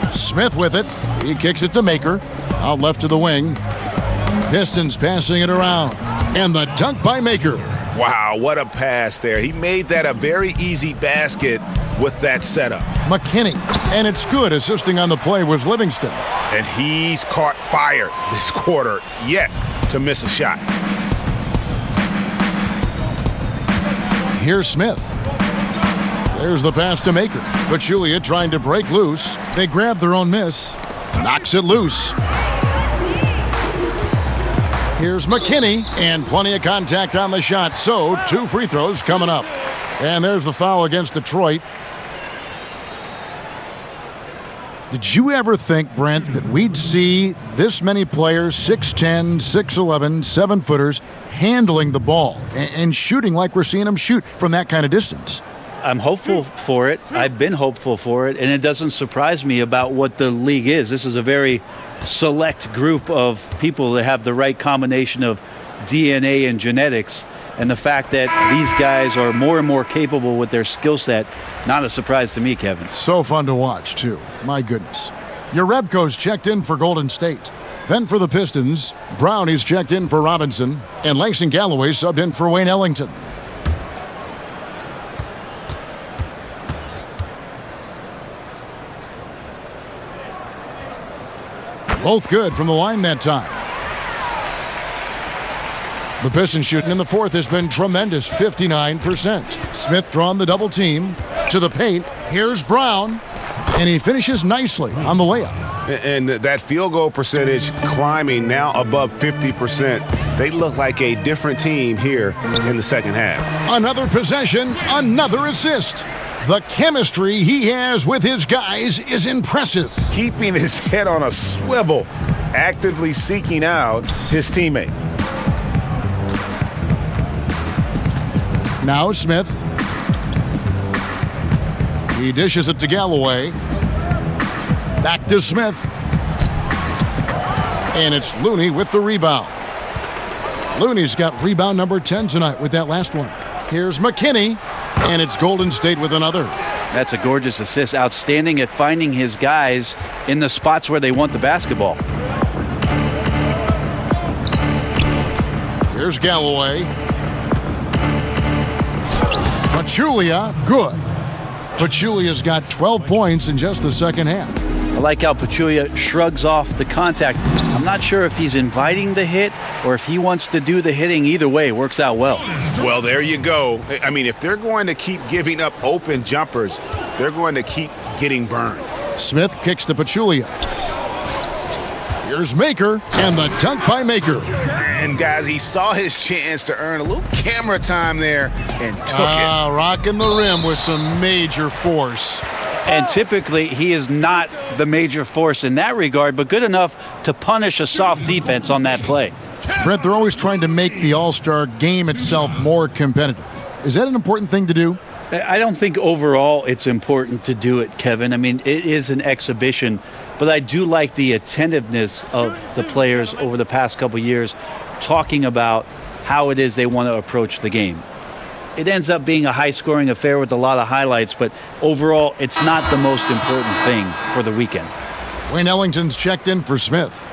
Speaker 8: Smith with it. He kicks it to Maker. Out left to the wing. Pistons passing it around. And the dunk by Maker.
Speaker 9: Wow, what a pass there. He made that a very easy basket with that setup.
Speaker 8: McKinney. And it's good. Assisting on the play was Livingston.
Speaker 9: And he's caught fire this quarter, yet to miss a shot.
Speaker 8: Here's Smith. There's the pass to Maker. But Julia trying to break loose. They grab their own miss. Knocks it loose. Here's McKinney. And plenty of contact on the shot. So 2 free throws coming up. And there's the foul against Detroit. Did you ever think, Brent, that we'd see this many players, 6'10", 6'11", 7-footers, handling the ball and shooting like we're seeing them shoot from that kind of distance?
Speaker 10: I'm hopeful for it. I've been hopeful for it, and it doesn't surprise me about what the league is. This is a very select group of people that have the right combination of DNA and genetics, and the fact that these guys are more and more capable with their skill set, not a surprise to me, Kevin.
Speaker 8: So fun to watch, too. My goodness. Yarebko's checked in for Golden State. Then for the Pistons, Brownie's checked in for Robinson, and Langston Galloway subbed in for Wayne Ellington. Both good from the line that time. The Pistons shooting in the fourth has been tremendous, 59%. Smith drawn the double team to the paint. Here's Brown, and he finishes nicely on the layup.
Speaker 9: And that field goal percentage climbing now above 50%. They look like a different team here in the second half.
Speaker 8: Another possession, another assist. The chemistry he has with his guys is impressive.
Speaker 9: Keeping his head on a swivel, actively seeking out his teammates.
Speaker 8: Now Smith. He dishes it to Galloway. Back to Smith. And it's Looney with the rebound. Looney's got rebound number 10 tonight with that last one. Here's McKinney. And it's Golden State with another.
Speaker 10: That's a gorgeous assist. Outstanding at finding his guys in the spots where they want the basketball.
Speaker 8: Here's Galloway. Pachulia, good. Pachulia's got 12 points in just the second half.
Speaker 10: I like how Pachulia shrugs off the contact. I'm not sure if he's inviting the hit or if he wants to do the hitting. Either way, it works out well.
Speaker 9: Well, there you go. I mean, if they're going to keep giving up open jumpers, they're going to keep getting burned.
Speaker 8: Smith kicks to Pachulia. Here's Maker, and the dunk by Maker.
Speaker 9: And, guys, he saw his chance to earn a little camera time there and took it.
Speaker 8: Rocking the rim with some major force.
Speaker 10: And typically, he is not the major force in that regard, but good enough to punish a soft defense on that play.
Speaker 8: Brent, they're always trying to make the All-Star game itself more competitive. Is that an important thing to do?
Speaker 10: I don't think overall it's important to do it, Kevin. I mean, it is an exhibition, but I do like the attentiveness of the players over the past couple years talking about how it is they want to approach the game. It ends up being a high-scoring affair with a lot of highlights, but overall, it's not the most important thing for the weekend.
Speaker 8: Wayne Ellington's checked in for Smith.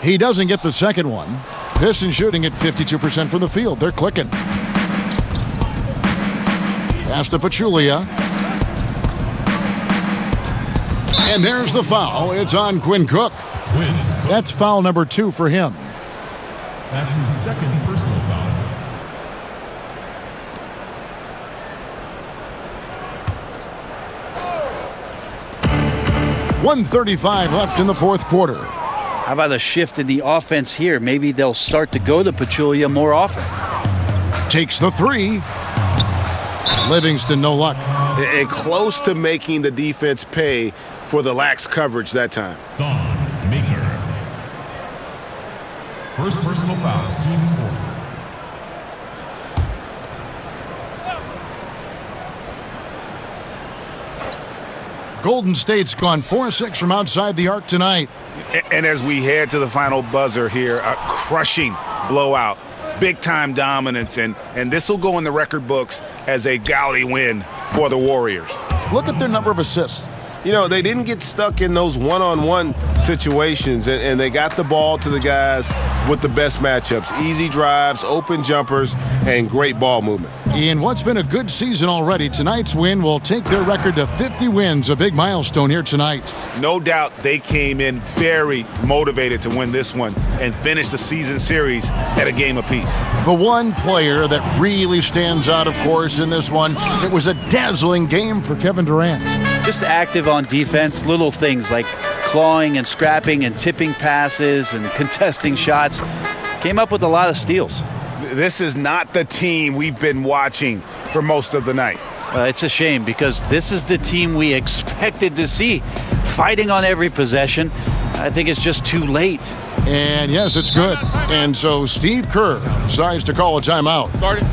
Speaker 8: He doesn't get the second one. Pistons shooting at 52% from the field. They're clicking. Pass to Pachulia. And there's the foul. It's on Quinn Cook. That's foul number 2 for him.
Speaker 16: That's his second personal foul.
Speaker 8: .135 left in the fourth quarter.
Speaker 10: How about a shift in the offense here? Maybe they'll start to go to Pachulia more often.
Speaker 8: Takes the 3. Livingston, no luck.
Speaker 13: And close to making the defense pay for the lax coverage that time.
Speaker 16: Thon Maker. First personal foul, team's 4th.
Speaker 8: Golden State's gone 4-6 from outside the arc tonight.
Speaker 9: And as we head to the final buzzer here, a crushing blowout, big-time dominance, and this will go in the record books as a gaudy win for the Warriors.
Speaker 8: Look at their number of assists.
Speaker 13: You know, they didn't get stuck in those one-on-one situations, and they got the ball to the guys with the best matchups. Easy drives, open jumpers, and great ball movement.
Speaker 8: In what's been a good season already, tonight's win will take their record to 50 wins, a big milestone here tonight.
Speaker 9: No doubt they came in very motivated to win this one and finish the season series at a game apiece.
Speaker 8: The one player that really stands out, of course, in this one, it was a dazzling game for Kevin Durant.
Speaker 10: Just active on defense, little things like clawing and scrapping and tipping passes and contesting shots. Came up with a lot of steals.
Speaker 9: This is not the team we've been watching for most of the night.
Speaker 10: It's a shame because this is the team we expected to see, fighting on every possession. I think it's just too late.
Speaker 8: And yes, it's good. And so Steve Kerr decides to call a timeout.
Speaker 12: Started.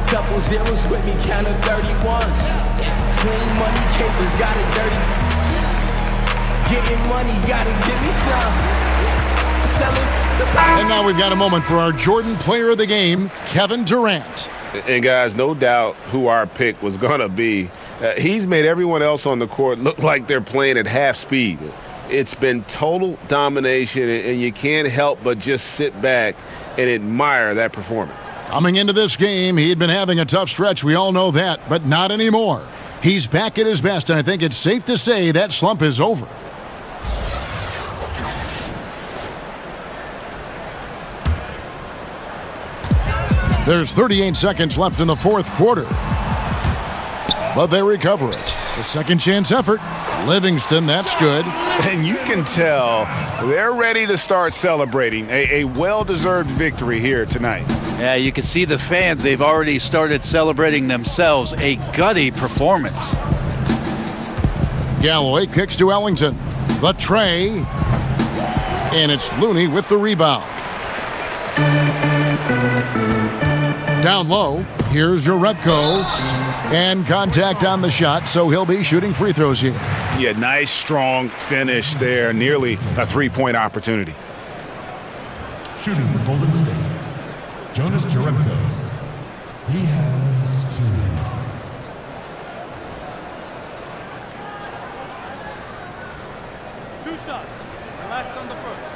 Speaker 2: Couple zeros with me, counting 31s. Clean money, capers got it dirty. Getting money, gotta give me some.
Speaker 8: And now we've got a moment for our Jordan Player of the Game, Kevin Durant.
Speaker 13: And guys, no doubt who our pick was going to be. He's made everyone else on the court look like they're playing at half speed. It's been total domination, and you can't help but just sit back and admire that performance.
Speaker 8: Coming into this game, he'd been having a tough stretch. We all know that, but not anymore. He's back at his best, and I think it's safe to say that slump is over. There's 38 seconds left in the fourth quarter. But they recover it. The second chance effort. Livingston, that's good.
Speaker 9: And you can tell they're ready to start celebrating a well-deserved victory here tonight.
Speaker 10: Yeah, you can see the fans. They've already started celebrating themselves. A gutty performance.
Speaker 8: Galloway kicks to Ellington. The tray. And it's Looney with the rebound. Down low, here's Jerebko. And contact on the shot, so he'll be shooting free throws here.
Speaker 9: Yeah, nice, strong finish there. Nearly a three-point opportunity.
Speaker 16: Shooting for Golden State, Jonas Jerebko. He has
Speaker 17: 2. 2 shots. Relax on the first.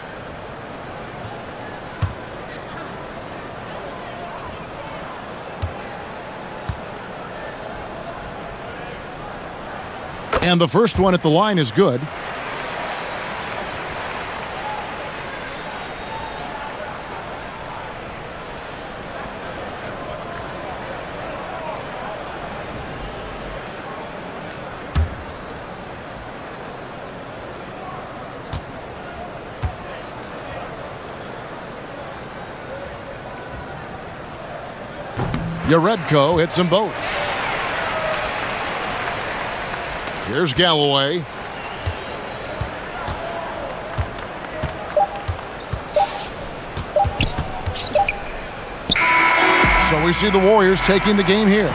Speaker 8: And the first one at the line is good. Yarebko hits them both. Here's Galloway. So we see the Warriors taking the game here.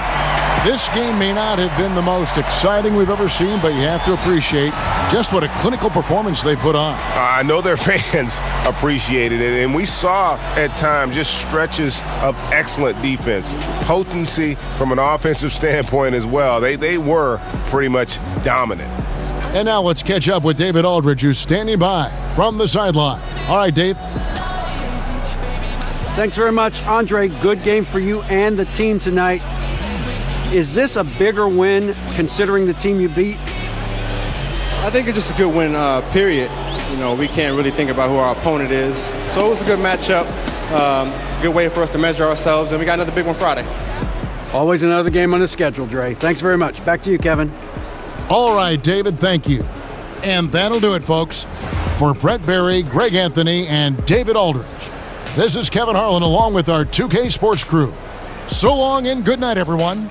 Speaker 8: This game may not have been the most exciting we've ever seen, but you have to appreciate just what a clinical performance they put on.
Speaker 13: I know their fans appreciated it, and we saw at times just stretches of excellent defense, potency from an offensive standpoint as well. They were pretty much dominant.
Speaker 8: And now let's catch up with David Aldridge, who's standing by from the sideline. All right, Dave.
Speaker 11: Thanks very much, Andre. Good game for you and the team tonight. Is this a bigger win considering the team you beat?
Speaker 19: I think it's just a good win, period. You know, we can't really think about who our opponent is. So it was a good matchup, good way for us to measure ourselves, and we got another big one Friday.
Speaker 11: Always another game on the schedule, Dre. Thanks very much. Back to you, Kevin.
Speaker 8: All right, David, thank you. And that'll do it, folks. For Brett Berry, Greg Anthony, and David Aldridge, this is Kevin Harlan along with our 2K Sports crew. So long and good night, everyone.